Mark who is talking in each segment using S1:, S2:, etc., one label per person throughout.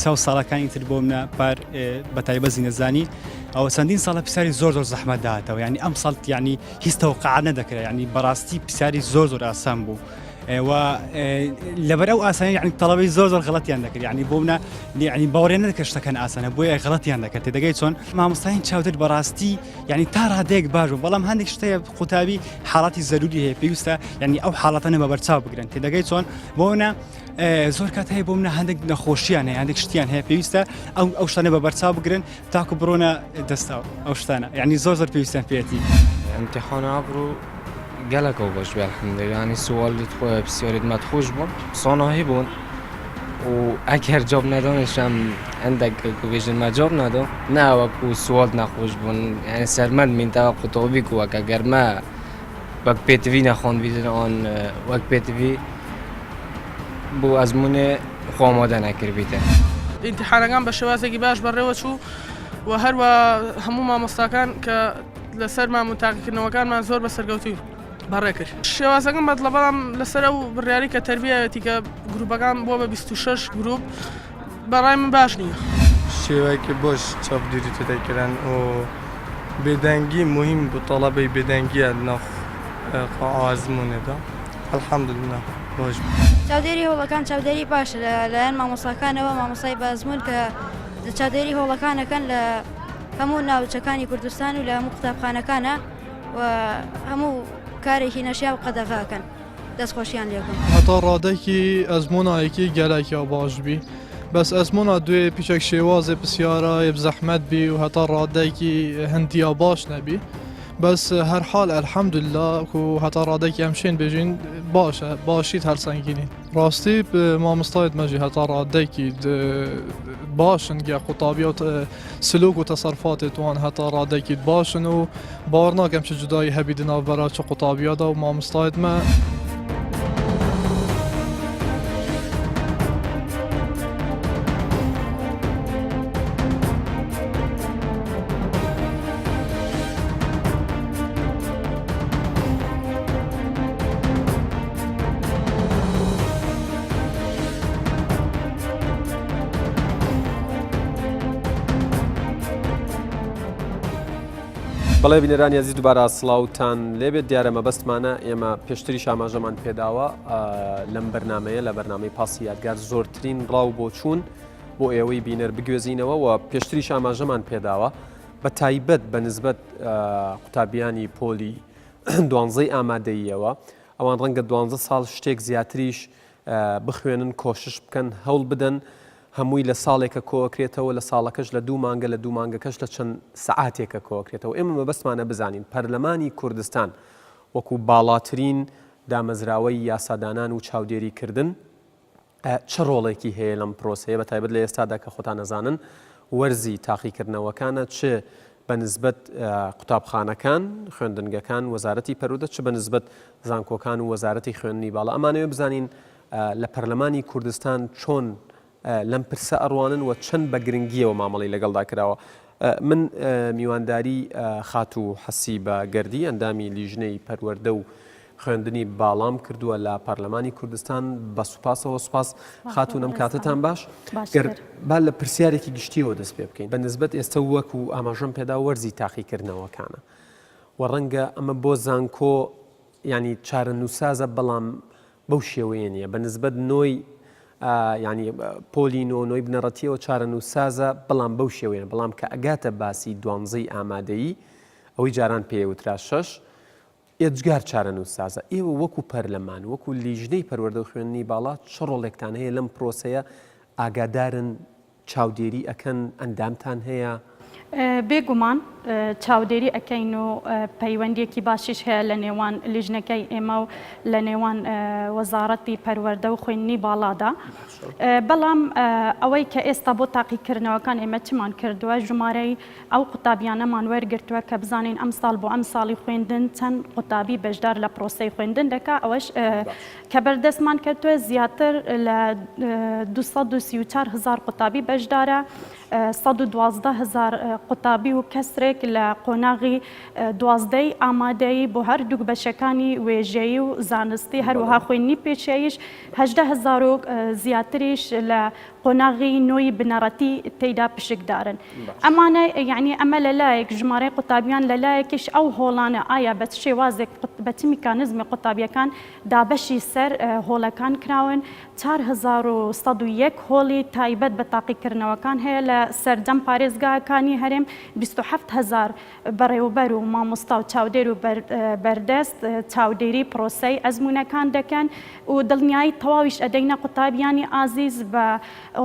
S1: چاو ساڵەکانی تر بۆ منە پار بە تایبەت زیینەزانی ئەوە چەندین ساڵە پرسیاری زۆر زەحمەت داهاتەوە ینی ئەم ساڵ ینی هیچ تەوقع نەدەکرێت ینی بەڕاستی پرسیاری زۆر ئاسان بوو و لەبەر ئەو ئاسانی ینی تەڵەبەی زۆر غەڵەتیان دەکرد ینی بۆ منە ینی باوەڕێ نەدەکرد شتەکان ئاسانە بۆیە غەڵەتیان دەکرد تێدەگەی چۆن مامۆستایان چاودێت بەڕاستی ینی تا ڕادەیەک باش بوو بەڵام هەندێک شتەیە قوتابی حاڵاتی زەروری هەیە پێویستە ینی ئەو حاڵەتەنە بە بەرچاو بگرن تێدەگەی چۆن بۆ منە زۆر کات هەیە بۆ منە هەندێک نەخۆشییان هەیە هەندێک شتیان هەیە پێویستە ئەو شتانە بە بەرچاو بگرن تاکو بڕۆنە دەستاو ئەو شتانە ینی زۆر پێویستیان پێێتی
S2: امتحان ئابڕوو gelek baş bir elhamdülillah. Yani sualit xoy bisiyarit medxuş bun, sanahi bun. و اگر جواب ندانشم عندك ویژن ما جواب ندام نه وقت سوال نخوش بون یعنی سرمند منطقه خطابی کو وقت اگر ما وقت پیتوی نخوان بیدن آن وقت پیتوی بو ازمون خاماده نکر بیده
S3: امتحانەکان بە شێوازێکی باش بەڕێوە چوو و هەروە هەموو مامۆستاکان کە لەسەر مامۆتاقیکردنەوەکانمان زۆر بەسەرگەوتووی بەڕێ کرد شێوازەکەم بەدڵە بەڵام لەسەر ئەو بڕیاری کە تەربیەتی کە گروپەکان بۆ بە 26 گروپ بەڕای من باش نییە
S4: شێوەیەکی بۆش چاپگیری تێدەکردن و بێدەنگی مهم بۆ تەڵەبەی بێدەنگیە ناو ئازمونێدا الحەمدولillah بۆش
S5: چاودێری هەوڵەکان چاودێری باشە لەلایەن مامۆستاکانەوە مامۆستای بازمون کە چاودێری هەوڵەکانەکەن لە هەموو ناوچەکانی کوردستان و لە هەموو قوتابخانەکانە و هەموو کارێکی نەشیا و قەدەغاکەن دەستخۆشیان لێکن
S6: هەتا ڕادێکی ئەزمونایەکی گەلێکی باش بی بەس ئەزمونە دوێ پیشێک شێوازێ پرسیارە زەحمەت بی و هەتا ڕادێکی هەندیا باش نەبی بەس هەر حال ئەلحەمدولillah و هەتا ڕادێکی ئەمشێن بێژین باشە باشیت هەرسەنگینی ڕاستی مامۆستایت مەژی هەتا ڕادێکی باشن گە قوتابی و سلوک و تەسەرفاتی توان هەتا ڕادێکی باشن و باوەڕ ناکەم چ جودایی هەبی ناوبەرا چ قوتابیادا و مامۆستایت مە
S7: بەڵێ بینەرانی عەزیز دووبارە سڵاوتان لێبێت دیارە مەبەستمانە ئێمە پێشتری ئاماژەمان پێداوە لەم بەرنامەیە لە بەرنامەی پاسی یادگار زۆرترین ڕاو بۆ چوون بۆ ئێوەی بینەر بگوێزینەوە و پێشتری ئاماژەمان پێداوە بە تایبەت بە نسبەت قوتابیانی پۆلی 12 ئامادەییەوە ئەوان ڕەنگە 12 ساڵ شتێک زیاتریش بخوێنن کۆشش بکەن هەوڵ بدەن هەمووی لە ساڵێکە کۆکرێتەوە لە ساڵەکەش لە 2 مانگە لە 2 مانگەکەش لە چەند سەعاتێکە کۆکرێتەوە ئێمە مەبەستمانە بزانین پەرلەمانی کوردستان وەکو باڵاترین دامەزراوەی یاسادانان و چاودێریکردن چ ڕۆڵێکی هەیە لەم پرۆسەیە بە تایبەت لە ئێستادا کە خۆتان نەزانن وەرزی تاقیکردنەوەکانە چ بە نسبەت قوتابخانەکان خوێندنگەکان وەزارەتی پەروودە چ بە نسبەت زانکۆکان و وەزارەتی خوێندنی باڵا ئەمانەوێ بزانین لە پەرلەمانی کوردستان چۆن لەم پرسە ئەڕوانن و چەند بە گرنگیەوە مامەڵی لەگەڵدا کراوە من میوانداری خات و حەسی بە گەردی ئەندامی لیژنەی پەروەردە و خوێندنی باڵام کردووە لە پەرلەمانی کوردستان بە سوپاسەوە سوپاس خاتون ئەم کاتتان باش با لە پرسیارێکی گشتیەوە دەست پێ بکەین بە نسبەت ئێستا وەکو ئاماژەم پێدا وەرزی تاقیکردنەوەکانە و ڕەنگە ئەمە بۆ زانکۆ ینی چارەنووسازە بەڵام بەو شێوەیە نییە بە نسبەت نۆی ینی پۆلین و نۆی بنەڕەتیەوە چارەنووسازە بەڵام بەو شێوەیە بەڵام کە ئەگاتە باسی 12 ئامادەیی ئەوەی جاران پێوترا 6 ئێجگار چارەنووسازە ئێوە وەکو پەرلەمان وەکو لیژنەی پەروەردە و خوێندنی باڵا چ ڕۆڵێکتان هەیە لەم پرۆسەیە ئاگادارن چاودێری ئەکەن ئەندامتان هەیە
S8: بێگومان چاودێری ئەەکەین و پەیوەندیەکی باشیش هەیە لە نێوان لیژنەکەی ئێمە و لە نێوان وەزارەتی پەروەردە و خوێندنی باڵادا بەڵام ئەوەی کە ئێستا بۆ تاقیکردنەوەکان ئێمە چمان کردووە ژمارەی ئەو قوتابیانەمان وەرگرتووە کە بزانین ئەم ساڵ بۆ ئەم ساڵی خوێندن چەند قوتابی بەشدار لە پرۆسەی خوێندن دەکا ئەوەش کە بەردەستمان کردووە زیاتر لە 234,000 قوتابی بەشدارە 112,000 قوتابی و کەسرێک لە قۆناغی دوازدەی ئامادەی بۆ هەردووک بەشەکانی وێژەیی و زانستی هەروەها خوێندنی پێشەیش 18,000 زیاتریش لە قۆناغی نۆی بنەڕەتی تێیدا پشکدارن. ئەمانە یعنی ئەمە لەلایەک ژمارەی قوتابیان لەلایەکیش ئەو هۆڵانە ئایا بە شێوازێک بە چ میکانزمی قوتابیەکان دابەشی سەر هۆڵەکان کراون 4101 هۆڵی تایبەت بە تاقیکردنەوەکان هەیە لە سەردەم پارێزگاکانی هەرێم 27,000 بەڕێوەبەر و مامۆستا و چاودێر و بەردەست چاودێری پرۆسەی ئەزمونونەکان دەکەن و دڵنیایی تەواویش ئەدەینە قوتابیانی ئازیز بە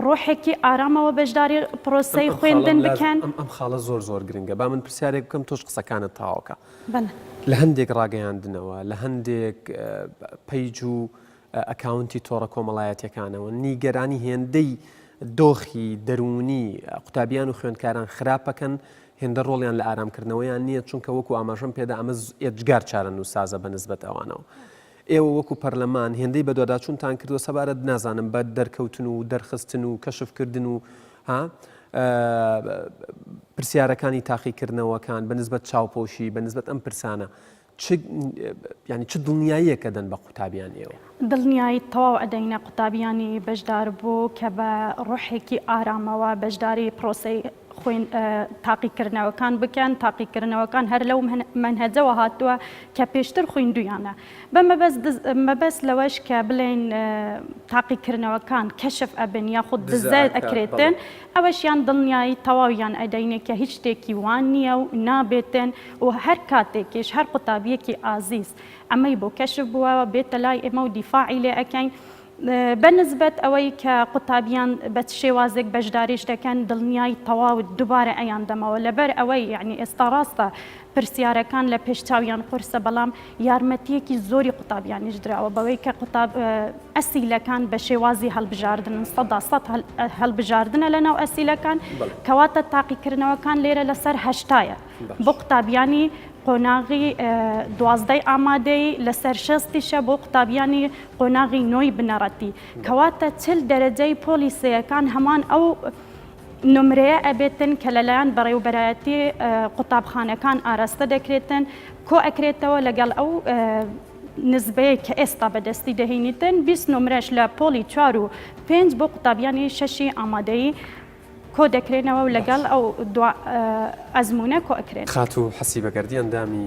S8: ڕۆحێکی ئارامەوە بەشداری پرۆسەی خوێندن بکەن.
S7: ئەم خاڵە زۆر گرنگە با من پرسیارێک بکەم تۆش قسەکانت تاواکە لە هەندێک ڕاگەیاندنەوە لە هەندێک پەیج و ئەکاونتی تۆڕە کۆمەڵایەتەکانەوە نیگەرانی هێندەی دۆخی دەرونی قوتابیان و خوێندکاران خراپەکەن هێندە ڕۆڵیان لە ئارامکردنەوەیان نییە چونکە وەکو ئاماژەم پێدا ئەمە ئێجگار چارەن و سازە بە نسبەت ئەوانەوە. ئێوە وەکو پەرلەمان هێندەی بە دوواداچوونتان کردووە سەبارەت نازانم بە دەرکەوتن و دەرخستن و کەشفکردن و پرسیارەکانی تاقیکردنەوەکان بە نسبەت چاوپۆشی بە نسبەت ئەم پرسانە ینی چ دڵنیاییەکە دەن بە قوتابیان ئێوە؟
S8: دڵنیایی تەواو ئەدەینە قوتابیانی بەشدار بوو کە بە ڕۆحێکی ئارامەوە بەشداری پرۆسەی تاقیکردنەوەکان بکەن تاقیکردنەوەکان هەر لەو منهەجەوە هاتووە کە پێشتر خوێندویانە بە مەبەست لەوەش کە بڵێن تاقیکردنەوەکان کەشف ئەبن یاخود دزایت ئەکرێتن ئەوەشیان دڵنیایی تەواویان ئەدەینێ کە هیچ شتێکی وان نییە و نابێتن و هەر کاتێکیش هەر قوتابیەکی ئازیز ئەمەی بۆ کەشف بووەوە بێتە لای ئێمە و دیفاعی لێ ئەەکەین بەنسبەت ئەوەی کە قوتابیان بە شێوازێک بەشداریش دەکەن دڵنیایی تەواو دووبارە ئەیان دەمەوە لەبەر ئەوەی یعنی ئێستا ڕاستە پرسیارەکان لە پێشچاویان قورسە بەڵام یارمەتیەکی زۆری قوتابیانیش درراوە بەوەی کە قوتاب ئەسیلەکان بە شێوازی هەڵبژاردن 100 هەڵبژاردنە لە ناو ئەسیلەکان کەواتە تاقیکردنەوەکان لێرە لەسەر هەشتایە بۆ قوتابیانی قۆناغی دوازدەی ئامادەی لەسەر شەستیشە بۆ قوتابیانی قۆناغی نۆی بنەڕەتی کەواتە 40 دەرەجەی پۆلیسەکان هەمان ئەو نمرەیە ئەبێتن کە لەلایەن بەڕێوەبەرایەتی قوتابخانەکان ئاراستە دەکرێتن کۆ ئەکرێتەوە لەگەڵ ئەو نسبەیە کە ئێستا بەدەستی دەهێنیتن 20 نمرەش لە پۆلی 4 و 5 بۆ قوتابیانی 6 ئامادەیی کۆ دەکرێنەوە و لەگەڵ ئەو ئەزمونە کۆ ئەکرێن.
S7: خات و حەسی بەگەردی ئەندامی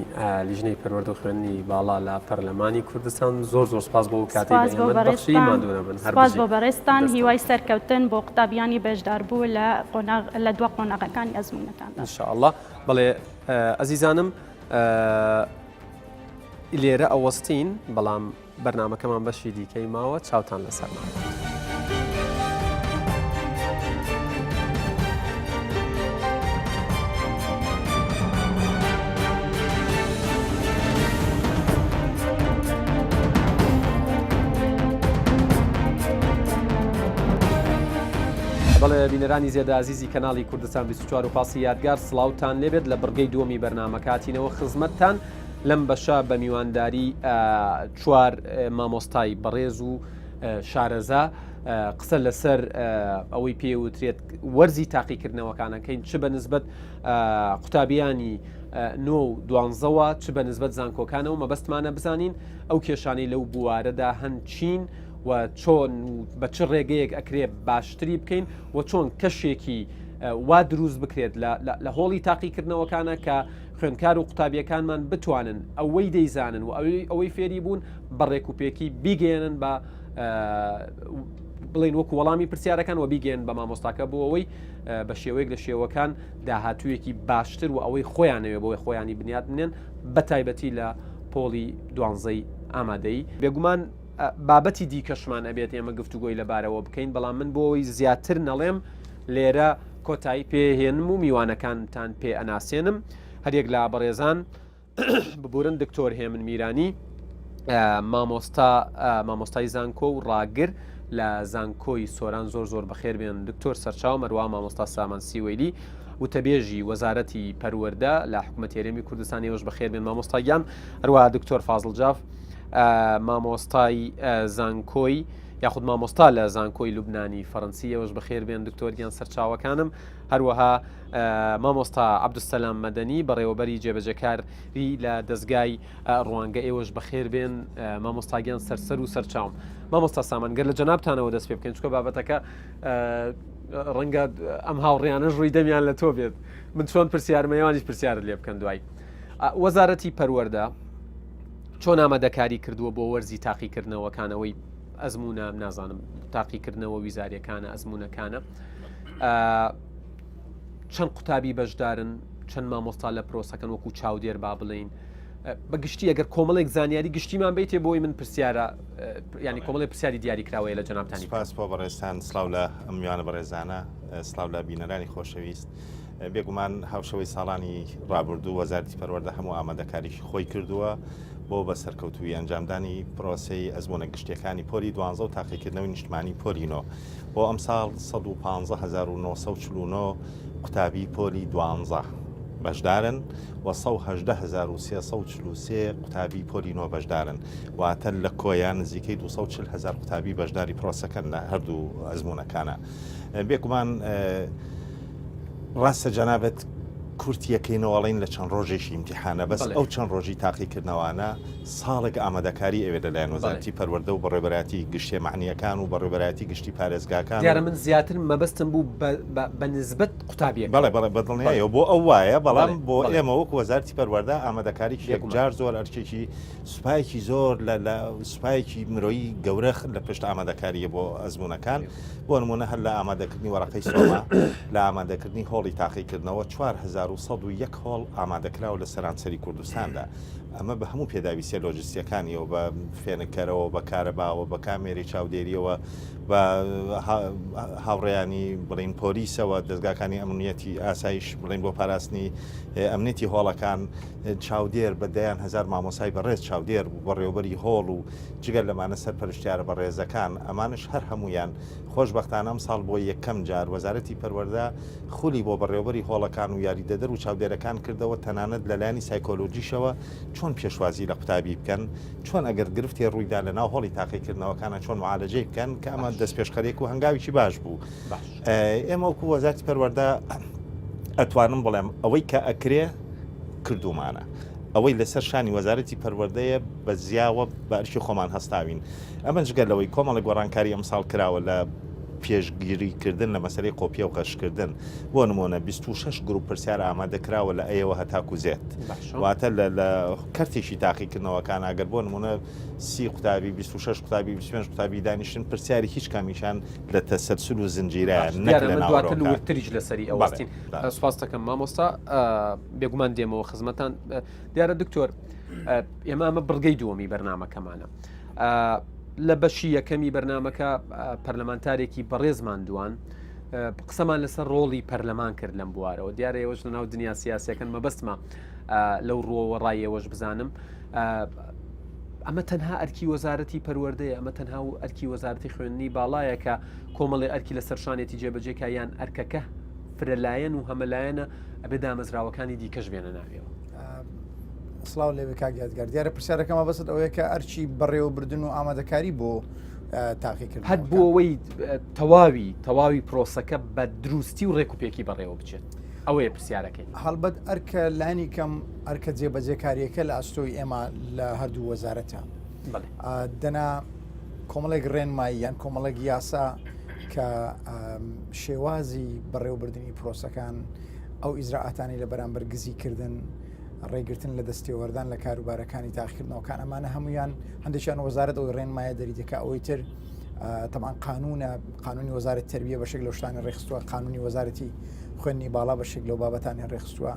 S7: لیژنەی پەروەردە و خوێندنی باڵا لە پەرلەمانی کوردستان زۆر سپاس بۆ کاتی بەخشی مادوونە بن
S8: سپاس بۆ بەڕێستان هیوای سەرکەوتن بۆ قوتابیانی بەشدار بوو لە دوا قۆناغەکانی ئەزمونەکان
S7: ئینشاءالله. بەڵێ ئەزیزانم لێرە ئەوەستین بەڵام بەرنامەکەمان بەشی دیکەی ماوە چاوتان لەسەرمان. بەڵێ بینەرانی زێدە عزیزی کەناڵی کوردستان 24 و پاسی یادگار سڵاوتان لێبێت لە بڕگەی دووەمی بەرنامەکاتینەوە خزمەتتان لەم بەشە بە میوانداری 4 مامۆستای بەڕێز و شارەزا قسە لەسەر ئەوەی پێوترێت وەرزی تاقیکردنەوەکانەکەین چ بە نسبەت قوتابیانی 9 و 12ەوە چ بە نسبەت زانکۆکانەوە مەبەستمانە بزانین ئەو کێشانەی لەو بوارەدا هەند چین و چۆن بە چ ڕێگەیەک ئەکرێ باشتری بکەین و چۆن کەشێکی وا دروست بکرێت لە هۆڵی تاقیکردنەوەکانە کە خوێندکار و قوتابیەکانمان بتوانن ئەوەی دەیزانن و ئەوەی فێری بوون بەڕێک و پێکی بیگەێنن بە بڵین وەکو وەڵامی پرسیارەکان و بیگەێن بە مامۆستاکە بۆ ئەوەی بە شێوەیەک لە شێوەکان داهاتوویەکی باشتر و ئەوەی خۆیانەوێ بۆی خۆیانی بنیاد بنێن بە تایبەتی لە پۆلی 12ی ئامادەی بێگومان بابەتی دیکەشمان ئەبێت ئێمە گفتوگۆی لەبارەوە بکەین بەڵام من بۆ ئەوی زیاتر نەڵێم لێرە کۆتایی پێهێنم و میوانەکانتان پێ ئەناسێنم هەرێک لە بەڕێزان ببورن دکتۆر هێمن میرانی مامۆستای زانکۆ و ڕاگر لە زانکۆی سۆران زۆر بەخێر بێن دکتۆر سەرچاو مەروە مامۆستا سامان سیوەیلی وتەبێژی وەزارەتی پەروەردە لە حکوومەت هێرێمی کوردستانی ێوەش بەخێر بێن مامۆستاییان هەروە دکتۆر فازڵ جاف مامۆستای زانکۆی یاخود مامۆستا لە زانکۆی لوبنانی فەڕەنسیەوەش بەخێر بێن دکتۆریان سەرچاوەکانم هەروەها مامۆستا عەبدولسەلام مەدەنی بەڕێوەبەری جێبەجەکاری لە دەستگای ڕوانگە ئێوەش بەخێر بێن مامۆستاگیان سەرسەر و سەرچاوم مامۆستا سامانگەر لە جەنابتانەوە دەست پێ بکەن چکە بابەتەکە ڕەنگە ئەم هاوڕێیانەش ڕووی دەمیان لە تۆ بێت من چۆن پرسیارمەوانیش پرسیارت لێ بکەن دوای وەزارەتی پەروەردە چۆن ئامادەکاری کردووە بۆ وەرزی تاقیکردنەوەکانەوەی ئەزمونە نازانم تاقیکردنەوە ویزاریەکانە ئەزمونونەکانە چەند قوتابی بەشدارن چەند مامۆستا لە پرۆسەکەن وەکو چاودێر با بڵین بەگشتی ئەگەر کۆمەڵێک زانیاری گشتیمان بیتێ بۆی من پرسیارە ینی کۆمەڵی پرسیاری دیاریکراوەیە لە جەنابتانی
S9: سپاس بۆ بەڕێستان سلااو لە ئەم میوانە بەڕێزانە سلااو لە بینەرانی خۆشەویست بێگومان هاوشەوەی ساڵانی ڕابردوو وەزارەتی پەروەردە هەموو ئامادەکاریشی خۆی کردووە بۆ بە سەرکەوتووی ئەنجامدانی پرۆسەی ئەزمونە گشتیەکانی پۆلی 12 و تاقیکردنەوەی نیشتمانی پۆلینۆ بۆ ئەم ساڵ 115,949 قوتابی پۆلی 12 بەشدارن و 118,343 قوتابی پۆلینۆ بەشدارن واتە لە کۆیان نزیکەی 240,000 قوتابی بەشداری پرۆسەکەن لە هەردوو ئەزمونەکانە بێگومان ڕاستە جەنابەت کورتیەکەینەوەڵین لە چەند ڕۆژێکی ئیمتیحانە بەس ئەو چەند ڕۆژی تاقیکردنەوەوانە ساڵێک ئامادەکاری ئەوێ لەلایەن وەزارەتی پەروەردە و بەڕێوەبەراتی گشتێ معنیەکان و بەڕێوەبەراتی گشتی پارێزگاکان
S7: دیارە من زیاتر مەبەستم بوو بە نسبەت قوتابیەک
S9: بەڵێ بەدڵنیایەوە بۆ ئەو وایە بەڵام بۆ ئێمە وەک وەزارەتی پەروەردە ئامادەکاری جار زۆر ئەرچێکی سوپایەکی زۆر لە سوپایەکی مرۆیی گەورە لە پشت ئامادەکاریە بۆ ئەزمونونەکان بۆ نمونە هەر لە ئامادەکردنی وەرەقەی سۆما لە ئامادەکردنی هۆڵی تاقیکردنەوە 4,101 هۆڵ ئامادەکراوە لە سەرانسەری کوردستاندا ئەمە بە هەموو پێداویستە لۆجستیەکانیەوە بە فێنکەرەوە بە کارەباوە بە کامێری چاودێریەوە بە هاوڕێیانی بڵین پۆلیسەوە دەستگاکانی ئەمنیەتی ئاسایش بڵین بۆ پاراستنی ئەمنێتی هۆڵەکان چاودێر بە دەیان هزار مامۆسای بەڕێز چاودێر و بەڕێوەبەری هۆڵ و جگەر لەمانە سەرپەرشتیارە بەڕێزەکان ئەمانش هەر هەمویان خۆشبەختانە ئەم ساڵ بۆ یەکەم جار وەزارەتی پەروەردە خولی بۆ بەڕێوەبەری هۆڵەکان و یاریدەدەر و چاودێرەکان کردەوە تەنانەت لەلایەنی سایکۆلۆجیشەوە چۆن پێشوازی لە قوتابی بکەن چۆن ئەگەر گرفتی ڕوویدا لە ناو هۆڵی تاقیکردنەوەکانە چۆن معالەجەی بکەن کە ئەمە دەست پێشخەرێک و هەنگاویی باش بوو ئێمە وەکو وەزارەتی پەروەردە ئەتوانم بڵێم ئەوەی کە ئەکرێ کردومانە ئەوەی لەسەر شانی وەزارەتی پەروەردەیە بە زیاوە بە ئەرکی خۆمان هەستاوین ئەمە جگەر لەوەی کۆمەڵی گۆڕانکاری ئەمساڵ کراوە لە پێشگیریکردن لە مەسەرەی قۆپیە و قەشکردن بۆ نمونە 26 گروپ پرسیار ئامادەکراوە لە ئەیەوە هەتاکو زێت واتە لە کەرتێکی تاقیکردنەوەکان ئەگەر بۆ نمونە 30 قوتابی 26 قوتابی 25 قوتابی دانیشتن پرسیاری هیچ کامیشان لە تەسەلسل و زنجیرەیە نەک لە
S7: ناوەڕۆکە
S9: لەسەری
S7: ئەوەستین سوپاس دەکەم مامۆستا بێگومان دێمەوە خزمەتان دیارە دکتۆر ئێمە ئەمە بڕگەی دووەمی بەرنامەکەمانە لە بەشی یەکەمی بەرنامەکە پەرلەمانتارێکی بەڕێزمان دوان قسەمان لەسەر ڕۆڵی پەرلەمان کرد لەم بوارەوە دیارە ئێوەش لە ناو دنیا سیاسیەکەن مەبەستمە لەو ڕۆوە ڕایەوەش بزانم ئەمە تەنها ئەرکی وەزارەتی پەروەردەیە ئەمە تەنها و ئەرکی وەزارەتی خوێندنی باڵایە کە کۆمەڵی ئەرکی لەسەر شانێتی جێبەجێکە یان ئەرکەکە فرەلایەن و هەمەلایەنە ئەبێ دامەزراوەکانی دیکەش بێنە ناویەوە
S10: سلااو لێ کاگیادگار دیارە پرسیارەکەمە بەست ئەوەیە کە ئەرچی بەڕێوەبردن و ئامادەکاری بۆ تاقیکرد
S7: هەت بۆ ئەوەی تەواوی پرۆسەکە بە دروستی و ڕێکوپێکی بەڕێوە بچێت ئەوەیە پرسیارەکەی
S10: هەڵبەت ئەرکە لانی کەم ئەرکە جێبەجێکاریەکە لە ئەستۆی ئێمە لە هەردوو وەزارەتە دەنا کۆمەڵێک ڕێنمایی یان کۆمەڵێک یاسا کە شێوازی بەڕێوەبردننی پرۆسەکان ئەو ئیزراعاتانی لە بەرامبەر گزیکردن ڕێگرتن لە دەستێوەردان لە کاروبارەکانی تاقیکردنەوەکان ئەمانە هەمویان هەندێکیان وەزارەت ئەوی ڕێنمایە دەریدەکە ئەوەی تر تەمان قانونی وەزارەت تەربیە بەشێک لەو شتانی ڕێخستووە قانونی وەزارەتی خوێندنی باڵا بەشێک لەو بابەتانی ڕێخستووە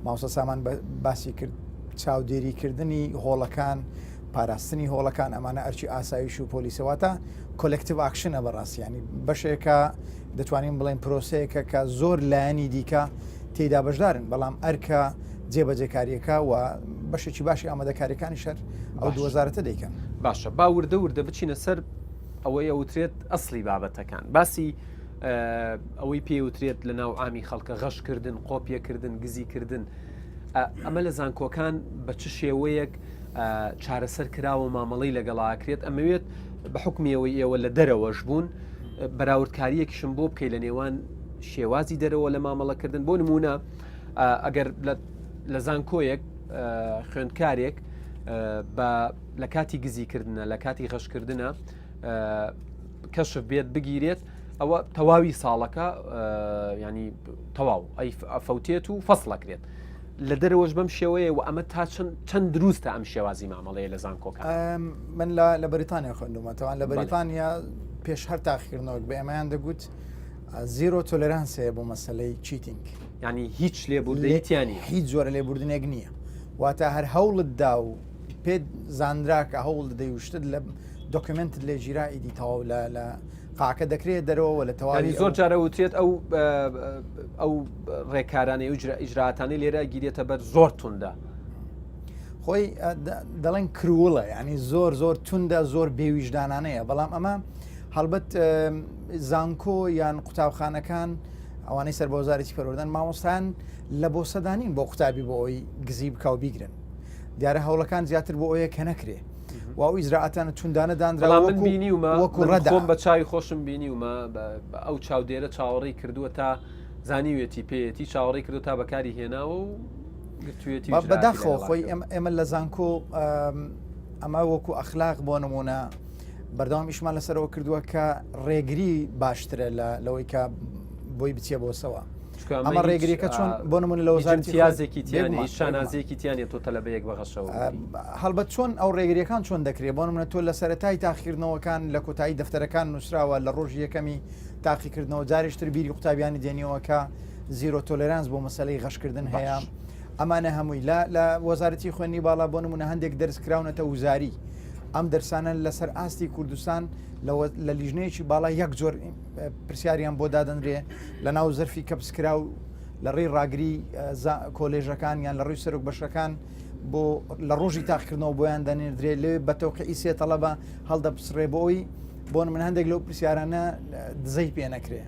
S10: ماوسە سامان باسی کرد چاودێریکردنی هۆڵەکان پاراستنی هۆڵەکان ئەمانە ئەرچی ئاسایش و پۆلیسەواتە کۆلکتیڤ ئاکشنە بەڕاستیانی بەشێکە دەتوانین بڵێن پرۆسەیەکە کە زۆر لایەنی دیکە تێیدا بەشدارن بەڵام ئەرکە جێبەجێکاریەکە و بەشێکی باشی ئامادەکاریەکانی شەر ئەو دووەزارەتە دەیکەن
S7: باشە با وردە بچینە سەر ئەوەی ئەوترێت ئەسلی بابەتەکان باسی ئەوەی پێوترێت لە ناو ئامی خەڵکە غەشکردن قۆپیەکردن گزیکردن ئەمە لە زانکۆکان بە چ شێوەیەک چارەسەر کراوە مامەڵی لەگەڵاکرێت ئەمەوێت بە حکمیەوەی ئێوە لە دەرەوەش بوون بەراوردکاریەکیشم بۆ بکەی لە نێوان شێوازی دەرەوە لە مامەڵەکردن بۆ نمونە ئەگەر لە زانکۆیەک خوێندکارێک لە کاتی گزیکردنە لە کاتی غەشکردنە کەشف بێت بگیرێت ئەوە تەواوی ساڵەکە ینی تەواو ئەفەوتێت و فەسڵەکرێت لە دەرەوەش بەم شێوەیە و ئەمە تا چەند دروستە ئەم شێوازی مامەڵەیە لە زانکۆکە
S10: من لە بەریتانیا خوێندومەتەوە لە بەریتانیا پێش هەر تاخیرنەوەک بە ئێمەیان دەگوت زیرۆ تۆلەرانسەیە بۆ مەسلەی چیتینگ
S7: ینی هیچ لێبوردنیانی
S10: هیچ زۆرە لێبوردنێک نییە واتە هەر هەوڵتدا و پێ زانراکە هەوڵ دەیوشتت لە دۆکمنتت لێ ژیرا ئیدی تەواو لە قاکە دەکرێت دەرەوە لە تەواوی
S7: زۆر جارە وترێت ئەو ڕێکارانەی و ئیجراتانی لێرە گیرێتە بەر زۆر توندا
S10: خۆی دەڵێن کرووڵە ینی زۆر توندە زۆر بێویژدانانەیە بەڵام ئەمە هەڵبەت زانکۆ یان قوتابخانەکان ئەوانەی سەر بە وەزارەتی پەروەردەن مامۆستان لە بۆ سەدانین بۆ قوتابی بۆ ئەوی گزی بکاو بیگرن دیارە هەوڵەکان زیاتر بۆ ئەوەیە کە نەکرێ و ئەو ئیزراعاتانە توندانە دانرا
S7: من بینی ومە خۆم بە چاوی خۆشم بینی ومە ئەو چاودێرە چاوەڕێی کردووە تا زانیوێتی پێێتی چاوەڕێی کردو تا بەکاری هێناوە و گرتوێتی
S10: بەداخەوە خۆی ئێمە لە زانکۆ ئەمە وەکو ئەخلاق بۆ نمونە بەردەوام ئیشمان لەسەرەوە کردووە کە ڕێگری باشترە لەوەی کە بۆی بچێ بۆسەوە ئەمە ڕێگریەکە چۆن بۆ نمونە لە
S7: وەزارەتیازێکی تیانی شانازێکی تیانێت تۆ تەلەبەیەک بەغەشەوە
S10: هەڵبەت چۆن ئەو ڕێگریەکان چۆن دەکرێت بۆ نمونە تۆ لە سەرەتای تاخیرکردنەوەکان لە کۆتایی دەفتەرەکان نووسراوە لە ڕۆژی یەکەمی تاقیکردنەوە جارێشتر بیری قوتابیانی دێنیەوەکە زیرۆ تۆلەرانس بۆ مەسەلەی غەشکردن هەیە ئەمانە هەمووی لە وەزارەتی خوێنی باڵا بۆ نمونە هەندێک دەرسکراونەتە وزاری ئەم دەرسانە لەسەر ئاستی کوردستان لە لیژنەیەکی باڵا یەک جۆر پرسیاریان بۆ دادەنرێ لە ناو زەرفی کەپسکرا و لە ڕێی ڕاگری کۆلێژەکان یان لە ڕووی سەرۆک بەشەکان بۆ لە ڕۆژی تاقیکردنەوە بۆیان دەنێردرێت لێ بەتەوقعی سێ تەڵەبە هەڵدەپسڕێ بۆەوەی بۆ من هەندێک لەو پرسیارانە دزەی پێ نەکرێ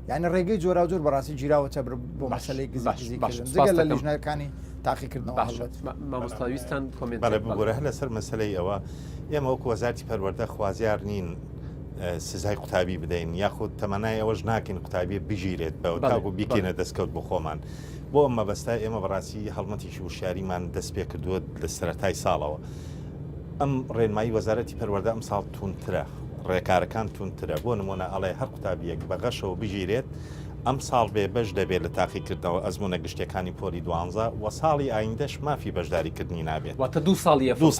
S10: یعنی ڕێگەی جۆرا جۆر بەڕاستی گیراوەتە بۆ مەسەلەی گزیکردن لە لیژنەکانی تاقیکردنەوە
S7: مامۆستاویستان
S9: بگۆرە هە لەسەر مەسلەی ئەوە ئێمە وەکو وەزارەتی پەروەردە خوازیار نین سزای قوتابی بدەین یاخود تەمەنای ئەوەش ناکەین قوتابی بژیرێت بە تاکو بیکەینە دەستکەوت بۆ خۆمان بۆ ئەمە بەستا ئێمە بەڕاستی هەڵمەتیشی وشاریمان دەست پێ کردووە لە سەرەتای ساڵەوە ئەم ڕێنمایی وەزارەتی پەروەردە ئەم ساڵ تونترە ڕێکارەکان تونترە بۆ نمونە ئەڵێ هەر قوتابیەک بەغەشەوە بژیرێت ئەم ساڵ بێ بەش دەبێت لە تاقیکردنەوە ئەزمونە گشتەکانی پۆلی 12 و ساڵی ئایندەش مافی بەشداریکردنی نابێت
S7: واتە دو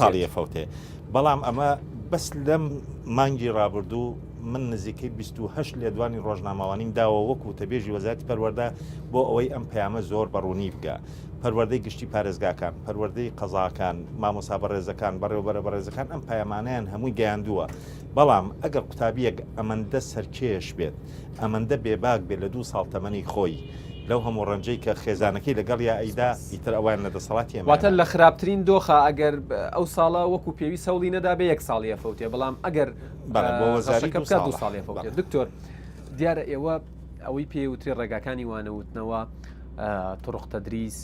S9: ساڵیە فەوتێ بەڵام ئەمە بەس لەم مانگی ڕابردوو من نزیکەی 28 لێدوانی ڕۆژنامەوانیم داوە وەکو تەبێژی وەزارەتی پەروەردە بۆ ئەوەی ئەم پەیامە زۆر بەڕوونی بگە پەروەردەی گشتی پارێزگاکان پەروەردەی قەزاکان مامۆستا بەڕێزەکان بەڕێوەبەرە بەڕێزەکان ئەم پەیامانیان هەمووی گەیاندووە بەڵام ئەگەر قوتابیەک ئەمەندە سەرکێش بێت ئەمەندە بێباک بێت لە 2 ساڵ تەمەنی خۆی لەو هەموو ڕەنجەی کە خێزانەکەی لەگەڵ یا ئەیدا ئیتر ئەوان لە دەسەڵاتی
S7: واتە لە خراپترین دۆخە ئەگەر ئەو ساڵە وەکو پێوی سەوڵی نەدا بە 1 ساڵیە فەوتێ بەڵام ئەگەر
S9: بۆ وەزارەکە
S7: 2 ساڵیە فەوتێ دکتۆر دیارە ئێوە ئەوەی پێوتری ڕێگاکانی وانەوتنەوە تڕق تەدریس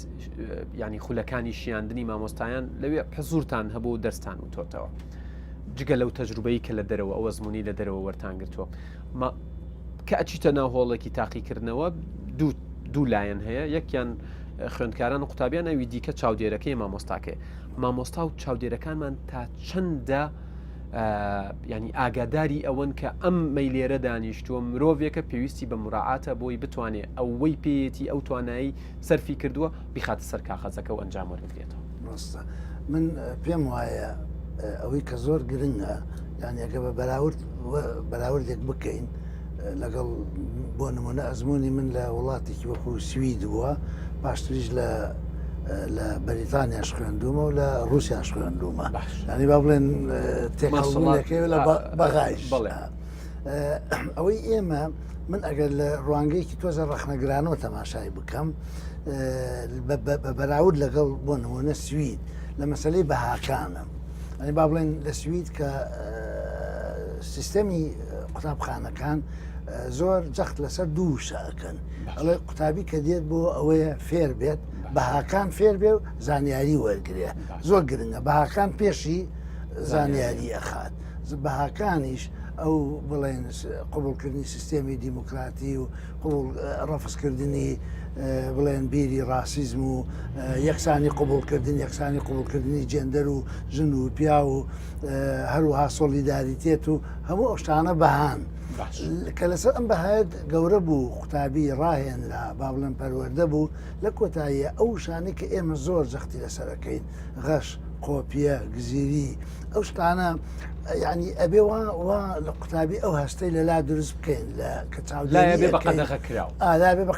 S7: ینی خولەکانی شیاندنی مامۆستایان لەوێ حزورتان هەبوو دەستان و تۆتەوە جگە لەو تەجروبەی کە لە دەرەوە ئەو ئەزمموی لە دەرەوە وەرتانگرتووە کە ئەچیتە ناو هۆڵێکی تاقیکردنەوە دوو لایەن هەیە یەکیان خوێندکاران و قوتابیان ئەوی دیکە چاودێرەکەی مامۆستاکێ مامۆستا و چاودێرەکانمان تا چەندە ینی ئاگاداری ئەوەن کە ئەم مەیلێرە دانیشتووە مرۆڤێکە پێویستی بە مراعاتە بۆی بتوانێت ئەوەی پێیەتی ئەو توانایی سەرفی کردووە بیخاتە سەر کاغەزەکە و ئەنجام وەربگرێتەوە
S11: ڕاستە من پێم وایە ئەوەی کە زۆر گرنگە یان ئەگە بە بەراوردێک بکەین لەگەڵ بۆ نمونە ئەزمموی من لە وڵاتێکی وەکو سوید بووە پاشتریش لە بەریتانیاش خوێندومە و لە رووسیاش خوێندومە ینی با بڵێن تێکەڵەکەی لە بەغایش ئەوەی ئێمە من ئەگەر لە ڕوانگەیەکی تۆزە ڕەخنەگرانەوە تەماشای بکەم بە بەراورد لەگەڵ بۆ نمونە سوید لە مەسلەی بەهاکانم ئەنی با بڵێن لە سوید کە سیستەمی قوتابخانەکان زۆر جەخت لەسەر دوو شەکەن ئەڵێ قوتابی کە دێت بۆ ئەوەیە فێر بێت بەهاکان فێر بێ و زانیاری وەرگێ زۆر گرنگە بەهاکان پێشی زانیاری ئەخات بەهاکانیش ئەو بڵێن قوبولکردنی سیستێمی دیموکراتی و ڕەفزکردنی بڵێن بیری ڕاسیزم و یەکسانی قوبولکردنی جێندەر و ژن و پیا و هەروەها سۆلیداریتێت و هەموو ئەو شتانە بەهان کە لەسەر ئەم بەهایەت گەورە بوو قوتابی ڕاهێنرا با بڵێن پەروەردە بوو لە کۆتاییە ئەو شانەی کە ئێمە زۆر جەختی لەسەرەکەین غەش قۆپیە گزیری ئەو شتانە یعنی ئەبێ وا لە قوتابی ئەو هەستەی لەلا دروست بکەین لە کە چاودێری بە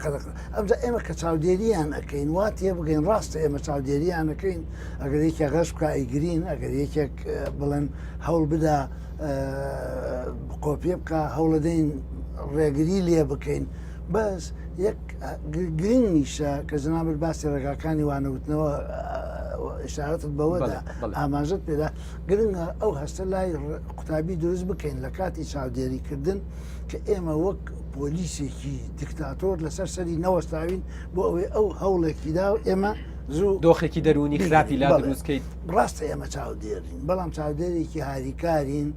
S11: قەدەغ ئەمجا ئێمە کە چاودێریان ئەەکەین وا تێ بگەین ڕاستە ئێمە چاودێریان ئەەکەین ئەگەر یەکێک غەش بکە ئەیگرین ئەگەر یەکێک بڵێن هەوڵ بدا قۆپیە بکە هەوڵەدەین ڕێگری لێ بکەین بەس یەک گرنگ نیشە کە جنابەت باسی ڕێگاکانی وانەوتنەوە ئشارەتت بەوەدا ئاماژت پێدا گرنگە ئەو هەستە لای قوتابی دروست بکەین لە کاتی چاودێریکردن کە ئێمە وەک پۆلیسێکی دیکتاتۆر لەسەر سەری نەوەستاوین بۆ ئەوەی ئەو هەوڵێکیدا و ئێمە زوو
S7: دۆخێکی دەرونی خراپی لا دروستکەیت
S11: ڕاستە ئێمە چاودێرین بەڵام چاودێرێکی هاریکارین